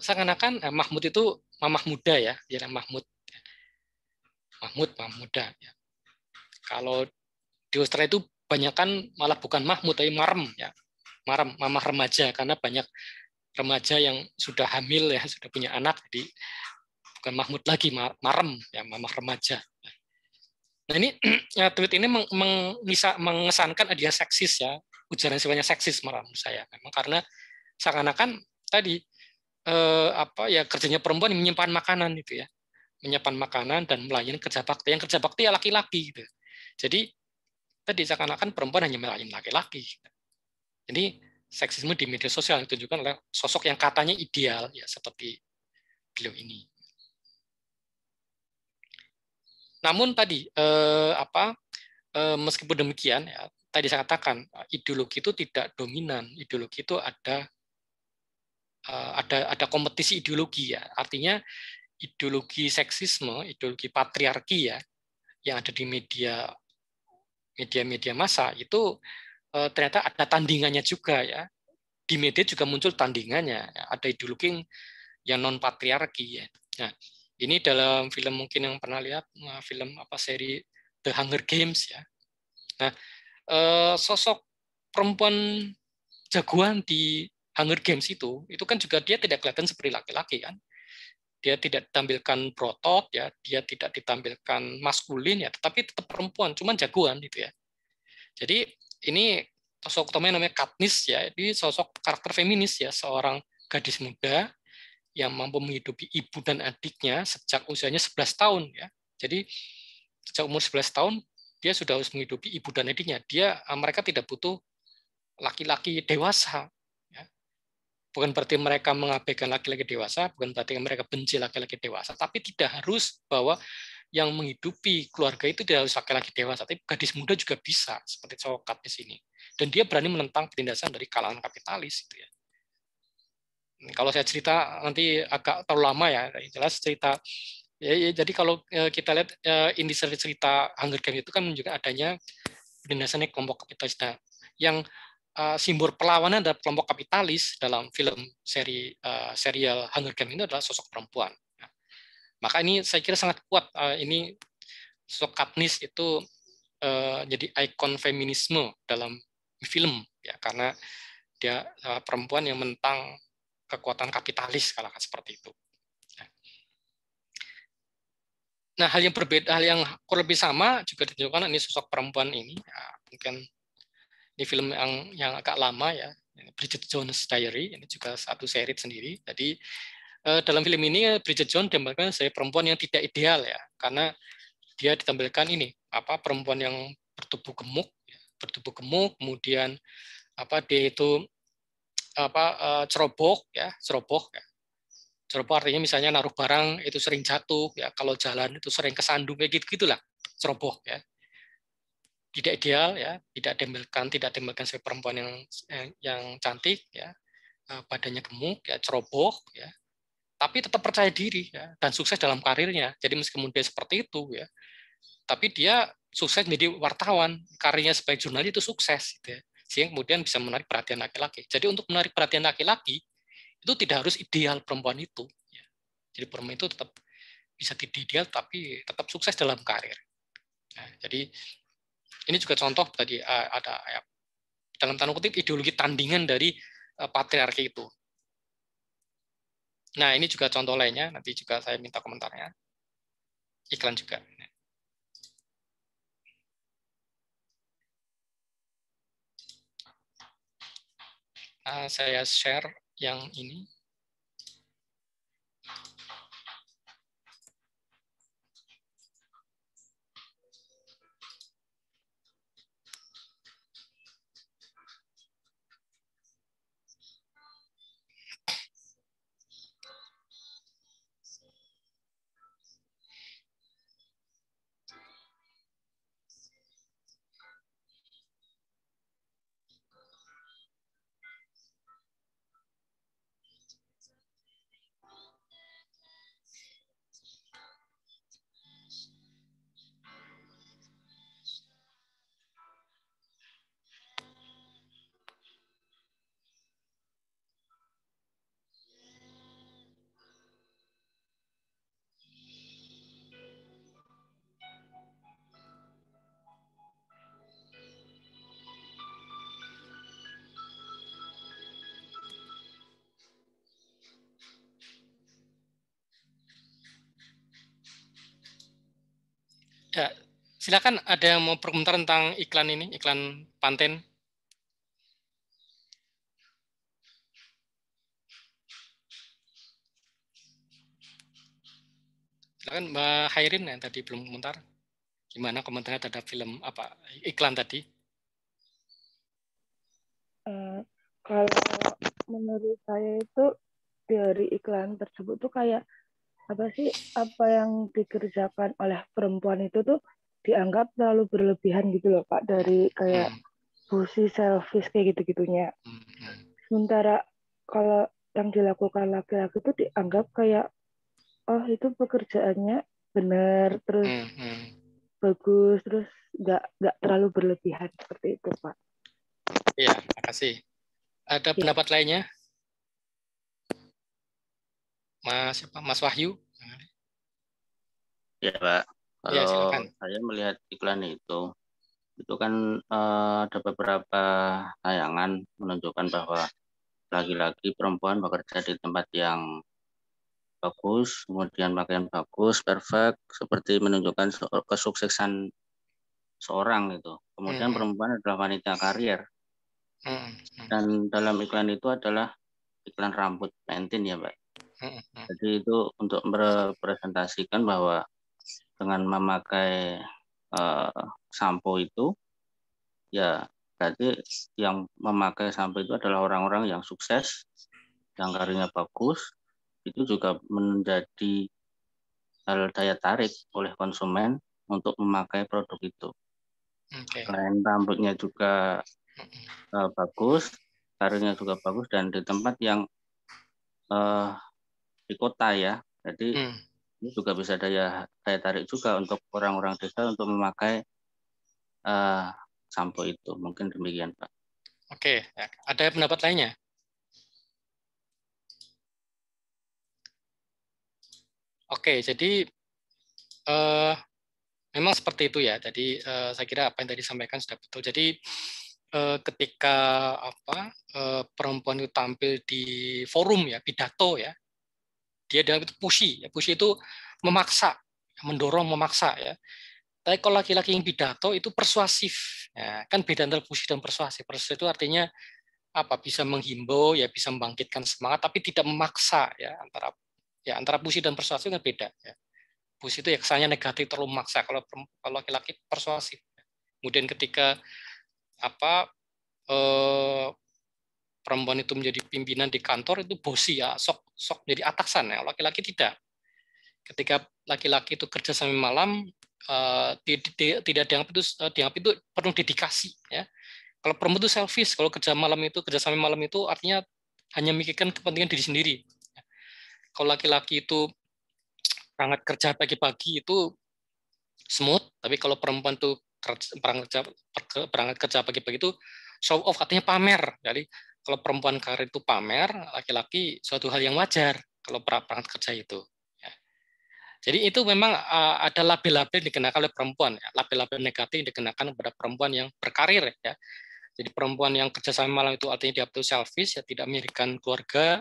seakan-akan Mahmud itu mamah muda ya, dia Mahmud. Mahmud muda. Ya. Kalau di Australia itu banyak kan malah bukan Mahmud, tapi Marem ya. Marem, mamah remaja, karena banyak remaja yang sudah hamil ya, sudah punya anak, jadi bukan Mahmud lagi, Marem ya, mamah remaja. Nah ini tweet ini mengesankan dia seksis ya, ujaran sifatnya seksis malah menurut saya, memang karena seakan-akan tadi kerjanya perempuan yang menyimpan makanan itu ya, menyimpan makanan dan melayani kerja bakti. Yang kerja bakti ya laki-laki gitu. Jadi tadi seakan-akan perempuan hanya melayani laki-laki. Jadi seksisme di media sosial yang ditunjukkan oleh sosok yang katanya ideal ya seperti beliau ini. Namun tadi meskipun demikian ya, tadi saya katakan ideologi itu tidak dominan. Ideologi itu ada kompetisi ideologi ya. Artinya ideologi seksisme, ideologi patriarki ya yang ada di media massa itu ternyata ada tandingannya juga ya. di media juga muncul tandingannya, ada ideologi yang non patriarki ya. Nah, ini dalam film mungkin yang pernah lihat film seri The Hunger Games ya. Nah, sosok perempuan jagoan di Hunger Games itu kan juga dia tidak kelihatan seperti laki-laki kan. Dia tidak ditampilkan berotot ya, dia tidak ditampilkan maskulin ya, tetapi tetap perempuan, cuman jagoan gitu ya. Jadi ini sosok utamanya namanya Katniss ya, ini sosok karakter feminis ya, seorang gadis muda yang mampu menghidupi ibu dan adiknya sejak usianya 11 tahun ya. Jadi sejak umur 11 tahun dia sudah harus menghidupi ibu dan adiknya. Mereka tidak butuh laki-laki dewasa. Bukan berarti mereka mengabaikan laki-laki dewasa, bukan berarti mereka benci laki-laki dewasa, tapi tidak harus bahwa yang menghidupi keluarga itu tidak harus laki-laki dewasa, tapi gadis muda juga bisa, seperti cowok Katniss ini. Dan dia berani menentang penindasan dari kalangan kapitalis. Gitu ya. Kalau saya cerita nanti agak terlalu lama ya, jelas cerita. Jadi kalau kita lihat inti cerita Hunger Games itu kan menunjukkan adanya penindasan kelompok kapitalis. Nah, yang simbol perlawanan adalah kelompok kapitalis dalam film serial Hunger Games ini adalah sosok perempuan. Maka ini saya kira sangat kuat. Ini sosok Katniss itu jadi ikon feminisme dalam film ya, karena dia perempuan yang menentang kekuatan kapitalis kalau seperti itu. Nah, hal yang berbeda, hal yang kurang lebih sama juga ditunjukkan ini sosok perempuan ini. Ya, mungkin ini film yang agak lama ya, Bridget Jones' Diary, ini juga satu seri sendiri. Jadi dalam film ini Bridget Jones ditampilkan sebagai perempuan yang tidak ideal ya, karena dia ditampilkan ini perempuan yang bertubuh gemuk, kemudian dia itu ceroboh ya. Ceroboh artinya misalnya naruh barang itu sering jatuh ya, kalau jalan itu sering kesandung kayak gitulah ceroboh ya. Tidak ideal ya, tidak ditampilkan sebagai perempuan yang cantik ya, badannya gemuk ya, ceroboh ya, tapi tetap percaya diri ya, dan sukses dalam karirnya. Jadi meskipun dia seperti itu ya, tapi dia sukses menjadi wartawan, karirnya sebagai jurnalis itu sukses gitu ya, sehingga kemudian bisa menarik perhatian laki-laki. Jadi untuk menarik perhatian laki-laki itu tidak harus ideal perempuan itu ya. Jadi perempuan itu tetap bisa tidak ideal tapi tetap sukses dalam karir. Nah, jadi ini juga contoh tadi ada ya, dalam tanda kutip ideologi tandingan dari patriarki itu. Nah, ini juga contoh lainnya, nanti juga saya minta komentarnya. Iklan juga. Saya share yang ini. Ya, silakan ada yang mau berkomentar tentang iklan ini, iklan Pantene. Silakan Mbak Hairin yang tadi belum komentar. Gimana komentarnya terhadap film iklan tadi? Kalau menurut saya itu dari iklan tersebut tuh kayak apa yang dikerjakan oleh perempuan itu tuh dianggap terlalu berlebihan gitu loh Pak, dari kayak pusi selfish kayak gitu-gitunya. Sementara kalau yang dilakukan laki-laki itu dianggap kayak itu pekerjaannya benar, terus bagus, terus nggak terlalu berlebihan seperti itu Pak. Iya, makasih. Ada pendapat lainnya? Mas Wahyu? Ya Pak, Ya, kalau silakan. saya melihat iklan itu kan ada beberapa tayangan menunjukkan bahwa laki-laki perempuan bekerja di tempat yang bagus, kemudian pakaian bagus, perfect, seperti menunjukkan kesuksesan seorang itu. Kemudian perempuan adalah wanita karier. Dan dalam iklan itu adalah iklan rambut Pantene ya Pak. Jadi itu untuk merepresentasikan bahwa dengan memakai sampo itu, ya berarti yang memakai sampo itu adalah orang-orang yang sukses, yang karirnya bagus, itu juga menjadi hal daya tarik oleh konsumen untuk memakai produk itu. Selain rambutnya juga bagus, karirnya juga bagus, dan di tempat yang di kota ya, jadi ini juga bisa daya tarik juga untuk orang-orang desa untuk memakai sampo itu. Mungkin demikian Pak. Oke, ada pendapat lainnya? Oke, jadi memang seperti itu ya. Jadi saya kira apa yang tadi disampaikan sudah betul. Jadi ketika perempuan itu tampil di forum ya, pidato ya, dia dalam itu pushy. Ya. Pushy itu memaksa, mendorong, memaksa ya. Tapi kalau laki-laki yang pidato itu persuasif. Ya, kan beda antara pushy dan persuasif. Persuasif itu artinya apa? Bisa menghimbau, ya bisa membangkitkan semangat, tapi tidak memaksa ya. Antara pushy dan persuasif kan beda. Ya. Pushy itu ya kesannya negatif, terlalu memaksa. Kalau laki-laki persuasif. Kemudian ketika perempuan itu menjadi pimpinan di kantor itu bosi ya, sok jadi atasan ya. Laki-laki tidak. Ketika laki-laki itu kerja sampai malam, tidak dianggap itu penuh dedikasi ya. Kalau perempuan itu selfish, kalau kerja sampai malam itu artinya hanya memikirkan kepentingan diri sendiri. Kalau laki-laki itu berangkat kerja pagi-pagi itu smooth, tapi kalau perempuan itu berangkat kerja pagi-pagi itu show off, katanya pamer. Jadi kalau perempuan karir itu pamer, laki-laki suatu hal yang wajar kalau berangkat kerja itu. Ya. Jadi itu memang ada label-label dikenakan oleh perempuan, ya. Label-label negatif dikenakan kepada perempuan yang berkarir. Ya. Jadi perempuan yang kerja sampai malam itu artinya dia betul selfish, ya tidak memikirkan keluarga.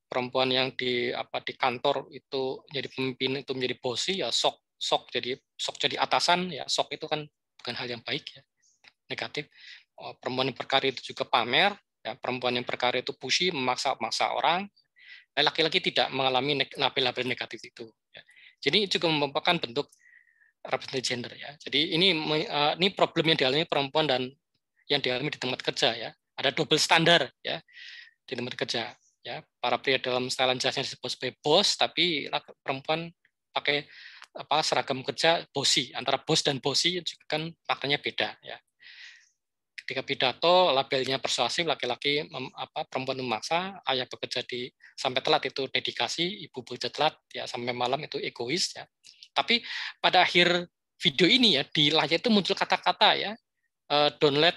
Perempuan yang di kantor itu jadi pemimpin, itu menjadi bosi, ya sok jadi atasan, ya sok itu kan bukan hal yang baik ya, negatif. Perempuan yang berkarir itu juga pamer, ya perempuan yang berkarir itu pushy, memaksa orang. Laki-laki tidak mengalami label-label negatif itu. Ya. Jadi juga merupakan bentuk representasi gender ya. Jadi ini problem yang dialami perempuan dan yang dialami di tempat kerja ya. Ada double standar ya di tempat kerja. Ya, para pria dalam stylean jasnya disebut sebagai bos, tapi perempuan pakai seragam kerja bosi. Antara bos dan bosi juga kan maknanya beda ya. Ketika pidato labelnya persuasif, laki-laki perempuan memaksa, ayah bekerja sampai telat itu dedikasi, ibu bekerja telat ya sampai malam itu egois ya. Tapi pada akhir video ini ya di layar itu muncul kata-kata ya, don't let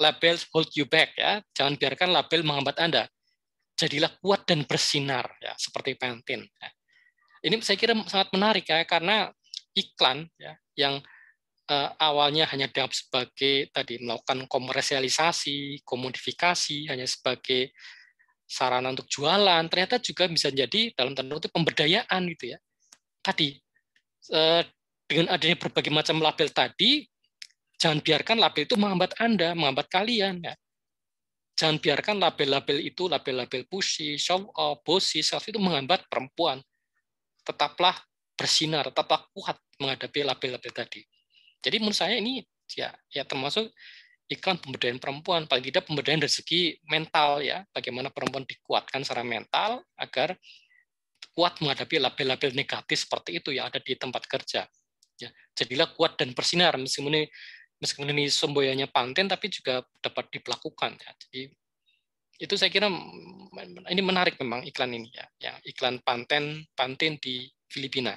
label hold you back ya, jangan biarkan label menghambat Anda. Jadilah kuat dan bersinar ya seperti Pantene. Ya. Ini saya kira sangat menarik ya karena iklan ya yang awalnya hanya dianggap sebagai tadi melakukan komersialisasi, komodifikasi, hanya sebagai sarana untuk jualan, ternyata juga bisa jadi dalam tanda kutip pemberdayaan gitu ya. Tadi dengan adanya berbagai macam label tadi, jangan biarkan label itu menghambat Anda, menghambat kalian ya. Jangan biarkan label-label itu, label-label pushy, show off, bossy, self itu menghambat perempuan. Tetaplah bersinar, tetaplah kuat menghadapi label-label tadi. Jadi menurut saya ini ya termasuk iklan pemberdayaan perempuan, paling tidak pemberdayaan dari segi mental ya, bagaimana perempuan dikuatkan secara mental agar kuat menghadapi label-label negatif seperti itu yang ada di tempat kerja. Ya, jadilah kuat dan bersinar meskipun ini semboyannya Pantene tapi juga dapat dilakukan ya. Jadi itu saya kira ini menarik memang iklan ini ya iklan Pantene di Filipina.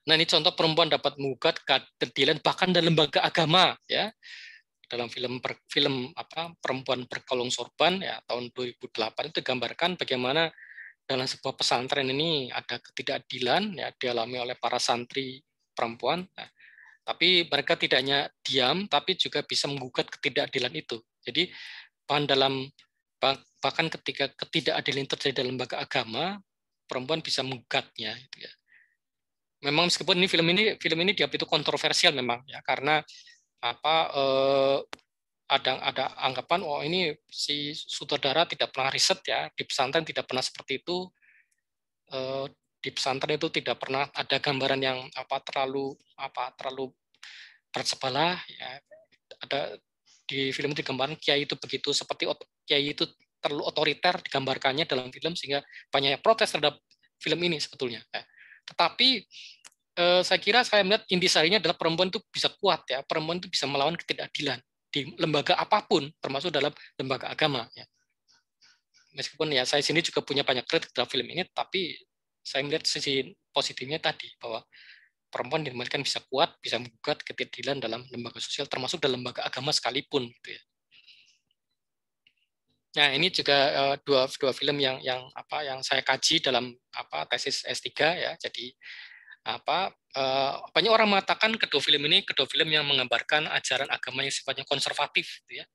Nah ini contoh perempuan dapat menggugat keadilan bahkan dalam lembaga agama ya. dalam film Perempuan Berkalung Sorban ya tahun 2008 itu digambarkan bagaimana dalam sebuah pesantren ini ada ketidakadilan ya dialami oleh para santri perempuan. Nah, tapi mereka tidak hanya diam, tapi juga bisa menggugat ketidakadilan itu. Jadi bahkan ketika ketidakadilan terjadi dalam lembaga agama, perempuan bisa menggugatnya. Gitu ya. Memang meskipun film ini dianggap itu kontroversial memang ya karena ada anggapan ini si sutradara tidak pernah riset ya di pesantren tidak pernah seperti itu. Di pesantren itu tidak pernah ada gambaran yang terlalu bersebelah ya. Ada di film itu digambarkan kiai itu begitu seperti kiai itu terlalu otoriter digambarkannya dalam film sehingga banyak protes terhadap film ini sebetulnya. Tetapi saya melihat intisarinya adalah perempuan itu bisa kuat ya, perempuan itu bisa melawan ketidakadilan di lembaga apapun termasuk dalam lembaga agama ya. Meskipun ya saya sini juga punya banyak kritik dalam film ini, tapi saya melihat sisi positifnya tadi bahwa perempuan dimaksudkan bisa kuat, bisa menggugat ketidakadilan dalam lembaga sosial, termasuk dalam lembaga agama sekalipun. Gitu ya. Nah ini juga dua film yang saya kaji dalam tesis S3 ya. Jadi banyak orang mengatakan kedua film yang menggambarkan ajaran agama yang sifatnya konservatif, gitu ya.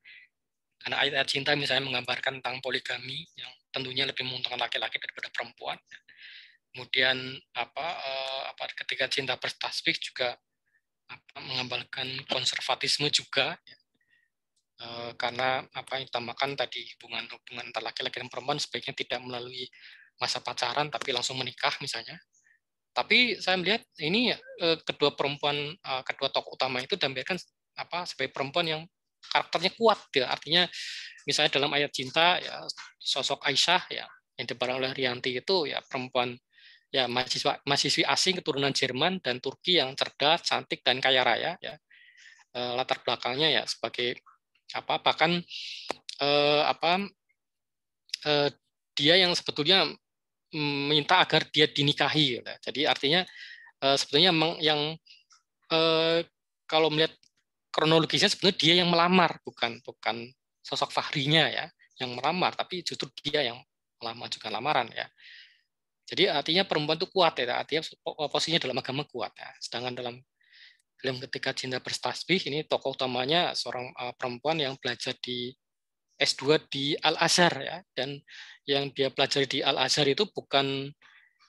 Karena ayat cinta misalnya menggambarkan tentang poligami yang tentunya lebih menguntungkan laki-laki daripada perempuan. Kemudian ketika cinta bertasbih juga menggambarkan konservatisme juga, ya. Karena yang ditamakan tadi hubungan antara laki-laki dan perempuan sebaiknya tidak melalui masa pacaran tapi langsung menikah misalnya. Tapi saya melihat ini kedua tokoh utama itu tampilkan sebagai perempuan yang karakternya kuat ya. Artinya misalnya dalam ayat cinta ya sosok Aisyah ya yang diperankan oleh Rianti itu ya perempuan ya mahasiswi asing keturunan Jerman dan Turki yang cerdas, cantik dan kaya raya ya. Latar belakangnya ya sebagai bahkan dia yang sebetulnya minta agar dia dinikahi. Ya. Jadi artinya sebetulnya yang kalau melihat kronologisnya sebetulnya dia yang melamar, bukan sosok Fahrinya ya yang melamar, tapi justru dia yang mengajukan lamaran ya. Jadi artinya perempuan itu kuat ya, artinya posisinya dalam agama kuat ya. Sedangkan dalam film Ketika Cinta Bertasbih ini tokoh utamanya seorang perempuan yang belajar di S2 di Al-Azhar ya, dan yang dia pelajari di Al-Azhar itu bukan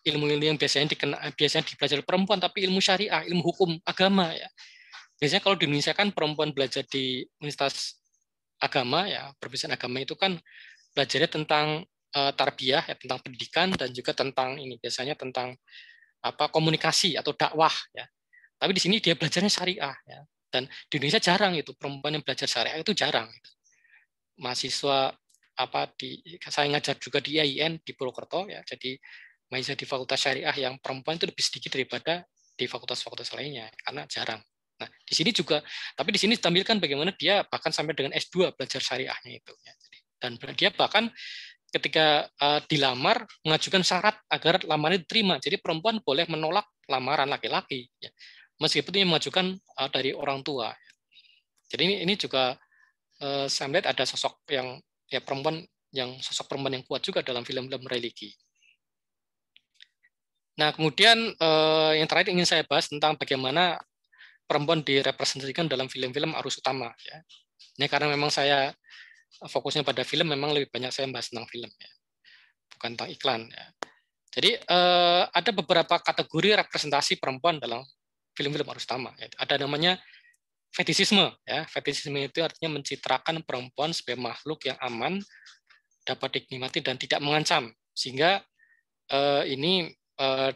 ilmu-ilmu yang biasanya dipelajari perempuan, tapi ilmu syariah, ilmu hukum agama ya. Biasanya kalau di Indonesia kan perempuan belajar di universitas agama ya, perpisahan agama itu kan belajarnya tentang tarbiyah ya, tentang pendidikan dan juga tentang ini biasanya tentang komunikasi atau dakwah ya. Tapi di sini dia belajarnya syariah ya. Dan di Indonesia jarang itu perempuan yang belajar syariah itu jarang. Mahasiswa saya ngajar juga di IAIN di Purwokerto ya. Jadi mahasiswa di Fakultas Syariah yang perempuan itu lebih sedikit daripada di fakultas-fakultas lainnya karena jarang. Nah, di sini juga, tapi di sini ditampilkan bagaimana dia bahkan sampai dengan S2 belajar syariahnya itu ya. Dan dia bahkan ketika dilamar mengajukan syarat agar lamarannya diterima. Jadi perempuan boleh menolak lamaran laki-laki ya. Meskipun dia mengajukan dari orang tua. Jadi ini juga saya melihat ada sosok yang ya sosok perempuan yang kuat juga dalam film-film religi. Nah, kemudian yang terakhir ingin saya bahas tentang bagaimana perempuan direpresentasikan dalam film-film arus utama ya. Ini karena memang saya fokusnya pada film, memang lebih banyak saya bahas tentang film ya. Bukan tentang iklan ya. Jadi ada beberapa kategori representasi perempuan dalam film-film arus utama ya. Ada namanya fetisisme ya. Fetisisme itu artinya mencitrakan perempuan sebagai makhluk yang aman, dapat dinikmati dan tidak mengancam. Sehingga ini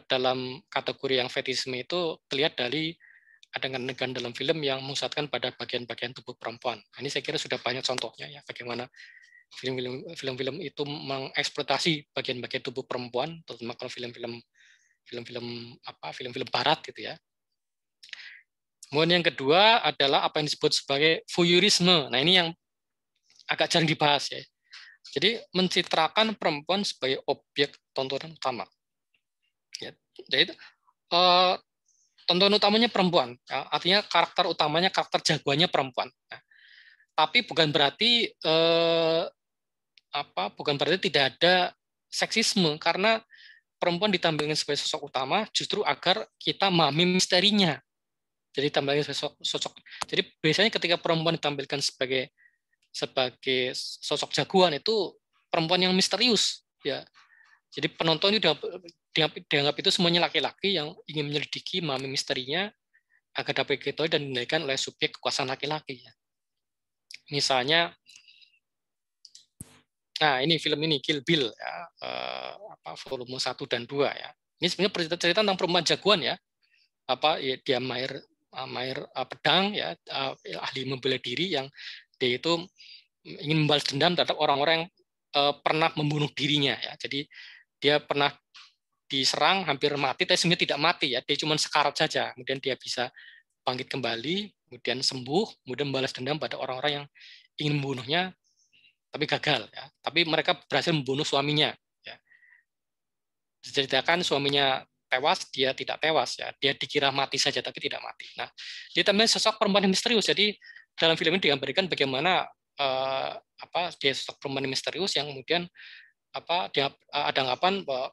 dalam kategori yang fetisisme itu terlihat dari adegan-adegan dalam film yang memusatkan pada bagian-bagian tubuh perempuan. Ini saya kira sudah banyak contohnya ya, bagaimana film-film itu mengeksploitasi bagian-bagian tubuh perempuan, terutama kalau film-film barat gitu ya. Kemudian yang kedua adalah apa yang disebut sebagai voyeurisme. Nah, ini yang agak jarang dibahas ya. Jadi mencitrakan perempuan sebagai objek tontonan utama. Ya, jadi tontonan utamanya perempuan, ya, artinya karakter utamanya, karakter jagoannya perempuan. Nah, Tapi bukan berarti bukan berarti tidak ada seksisme, karena perempuan ditampilkan sebagai sosok utama justru agar kita memahami misterinya. Jadi tampilkan sebagai sosok. Jadi biasanya ketika perempuan ditampilkan sebagai sosok jagoan itu perempuan yang misterius, ya. Jadi penonton itu dianggap itu semuanya laki-laki yang ingin menyelidiki, memahami misterinya agar dapat diketahui dan dinilaikan oleh subjek kekuasaan laki-laki. Ya. Misalnya, nah ini film ini Kill Bill, ya, volume 1 dan 2 ya. Ini sebenarnya cerita tentang perempuan jagoan ya. Ya, dia mahir pedang ya, ahli membela diri yang dia itu ingin membalas dendam terhadap orang-orang yang pernah membunuh dirinya ya. Jadi dia pernah diserang hampir mati, tapi sebenarnya tidak mati ya. Dia cuma sekarat saja. Kemudian dia bisa bangkit kembali, kemudian sembuh, kemudian membalas dendam pada orang-orang yang ingin membunuhnya, tapi gagal ya. Tapi mereka berhasil membunuh suaminya. Ya. Diceritakan suaminya tewas, dia tidak tewas ya. Dia dikira mati saja tapi tidak mati. Nah, dia tampilkan sosok perempuan yang misterius. Jadi dalam film ini digambarkan bagaimana dia sosok perempuan yang misterius yang kemudian dia ada anggapan bahwa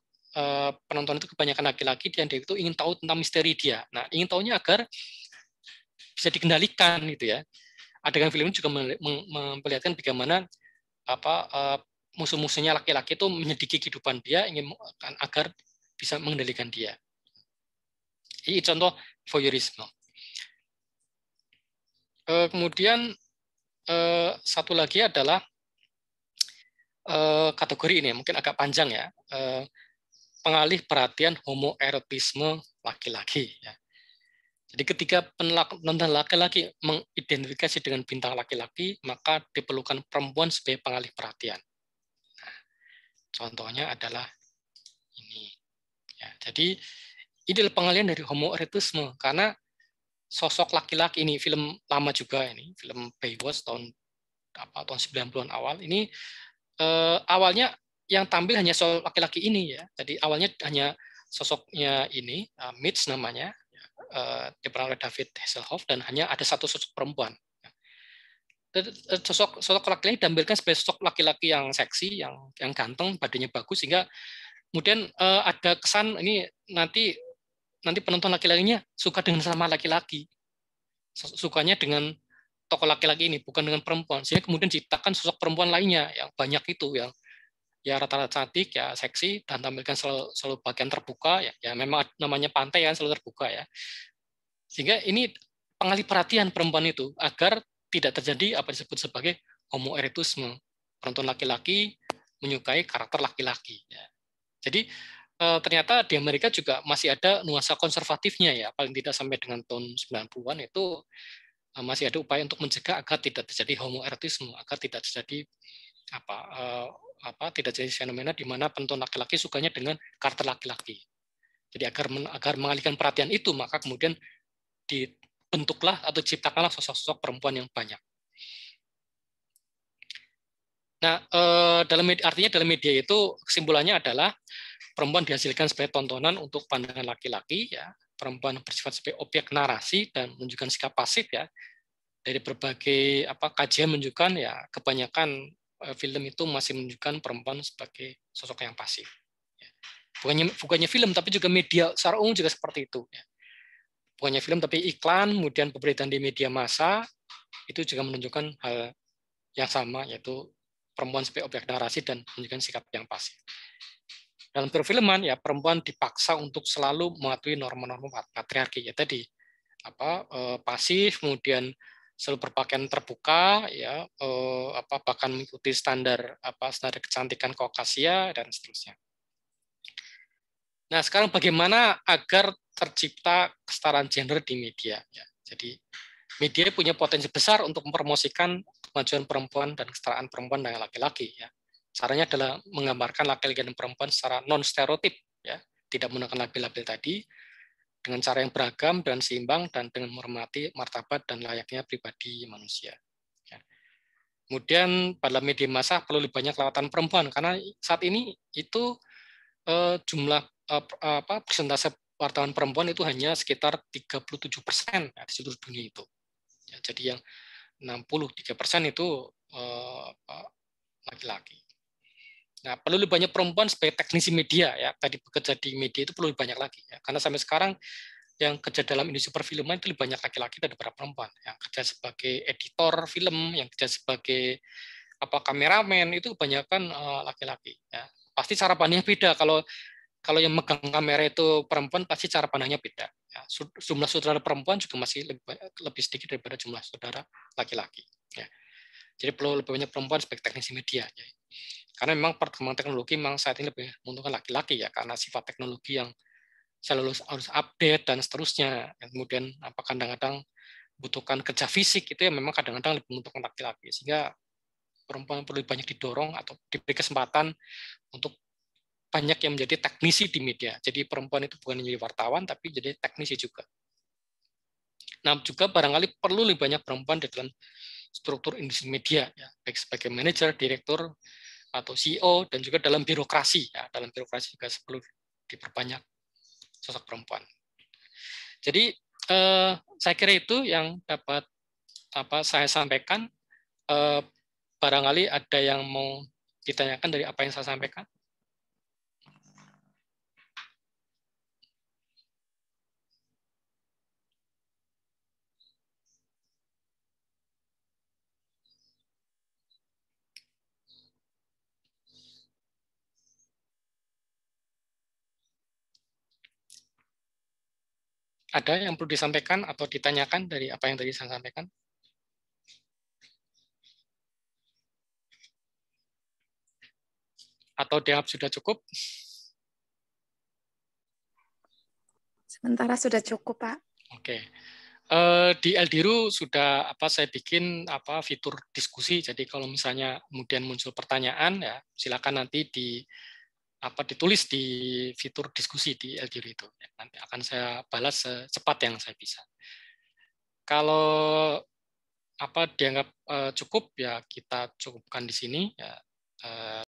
penonton itu kebanyakan laki-laki dan dia itu ingin tahu tentang misteri dia. Nah, ingin tahunya agar bisa dikendalikan gitu ya. Adegan film ini juga memperlihatkan bagaimana musuh-musuhnya laki-laki itu menyelidiki kehidupan dia ingin agar bisa mengendalikan dia. Ini contoh voyeurisme. Kemudian satu lagi adalah kategori ini mungkin agak panjang ya, pengalih perhatian homoerotisme laki-laki. Ya. Jadi ketika penonton laki-laki mengidentifikasi dengan bintang laki-laki, maka diperlukan perempuan sebagai pengalih perhatian. Nah, contohnya adalah ini. Ya, jadi ini adalah pengalihan dari homoerotisme karena sosok laki-laki ini film lama juga ini, film Baywatch tahun 90-an awal ini awalnya yang tampil hanya sosok laki-laki ini ya. Jadi awalnya hanya sosoknya ini Mitch namanya, diperankan oleh David Hasselhoff dan hanya ada satu sosok perempuan. Sosok laki-laki ditampilkan sebagai sosok laki-laki yang seksi, yang ganteng, badannya bagus sehingga kemudian ada kesan ini nanti penonton laki-lakinya suka dengan sama laki-laki, sukanya dengan tokoh laki-laki ini bukan dengan perempuan, sehingga kemudian diciptakan sosok perempuan lainnya yang banyak itu yang ya rata-rata cantik ya seksi dan tampilkan selalu bagian terbuka ya memang namanya pantai kan selalu terbuka ya, sehingga ini pengalih perhatian perempuan itu agar tidak terjadi apa disebut sebagai homoerotisme, penonton laki-laki menyukai karakter laki-laki ya. Jadi ternyata di Amerika juga masih ada nuansa konservatifnya ya, paling tidak sampai dengan tahun 90-an itu masih ada upaya untuk mencegah agar tidak terjadi homoerotisme, agar tidak terjadi tidak terjadi fenomena di mana penonton laki-laki sukanya dengan karakter laki-laki. Jadi agar mengalihkan perhatian itu, maka kemudian dibentuklah atau diciptakanlah sosok-sosok perempuan yang banyak. Nah, artinya dalam media itu kesimpulannya adalah perempuan dihasilkan sebagai tontonan untuk pandangan laki-laki, ya. Perempuan bersifat sebagai objek narasi dan menunjukkan sikap pasif, ya. Dari berbagai kajian menunjukkan ya kebanyakan film itu masih menunjukkan perempuan sebagai sosok yang pasif. Ya. Bukannya film, tapi juga media secara umum juga seperti itu. Ya. Bukannya film, tapi iklan, kemudian pemberitaan di media massa itu juga menunjukkan hal yang sama, yaitu perempuan sebagai objek narasi dan menunjukkan sikap yang pasif. Dalam perfilman ya perempuan dipaksa untuk selalu mematuhi norma-norma patriarki ya tadi pasif, kemudian selalu berpakaian terbuka ya bahkan mengikuti standar kecantikan Kaukasia dan seterusnya. Nah, sekarang bagaimana agar tercipta kesetaraan gender di media ya. Jadi media punya potensi besar untuk mempromosikan kemajuan perempuan dan kesetaraan perempuan dan laki-laki ya. Caranya adalah menggambarkan laki-laki dan perempuan secara non-stereotip, ya, tidak menggunakan label-label tadi, dengan cara yang beragam dan seimbang dan dengan menghormati martabat dan layaknya pribadi manusia. Ya. Kemudian pada media massa perlu lebih banyak lawatan perempuan karena saat ini itu jumlah persentase wartawan perempuan itu hanya sekitar 37% ya, di seluruh dunia itu. Ya, jadi yang 63% itu laki-laki. Nah, perlu lebih banyak perempuan sebagai teknisi media ya. Tadi bekerja di media itu perlu lebih banyak lagi ya. Karena sampai sekarang yang kerja dalam industri perfilman itu lebih banyak laki-laki daripada perempuan. Yang kerja sebagai editor film, yang kerja sebagai kameramen itu kebanyakan laki-laki ya. Pasti cara pandangnya beda. Kalau yang megang kamera itu perempuan, pasti cara pandangnya beda. Ya, jumlah saudara perempuan juga masih lebih sedikit daripada jumlah saudara laki-laki. Ya. Jadi perlu lebih banyak perempuan sebagai teknisi media. Ya. Karena memang perkembangan teknologi memang saat ini lebih menguntungkan laki-laki ya, karena sifat teknologi yang selalu harus update dan seterusnya. Dan kemudian kadang-kadang butuhkan kerja fisik itu ya memang kadang-kadang lebih menguntungkan laki-laki. Sehingga perempuan perlu banyak didorong atau diberi kesempatan untuk banyak yang menjadi teknisi di media. Jadi perempuan itu bukan menjadi wartawan, tapi jadi teknisi juga. Nah, juga barangkali perlu lebih banyak perempuan di dalam struktur industri media, ya, baik sebagai manajer, direktur, atau CEO, dan juga dalam birokrasi. Ya, dalam birokrasi juga perlu diperbanyak sosok perempuan. Jadi, saya kira itu yang dapat saya sampaikan. Barangkali ada yang mau ditanyakan dari apa yang saya sampaikan. Ada yang perlu disampaikan atau ditanyakan dari apa yang tadi saya sampaikan? Atau dianggap sudah cukup? Sementara sudah cukup, Pak. Oke. Di Eldiru sudah saya bikin fitur diskusi. Jadi kalau misalnya kemudian muncul pertanyaan, ya silakan nanti ditulis di fitur diskusi di Eldiru itu. Nanti akan saya balas secepat yang saya bisa. Kalau dianggap cukup, ya kita cukupkan di sini. Ya,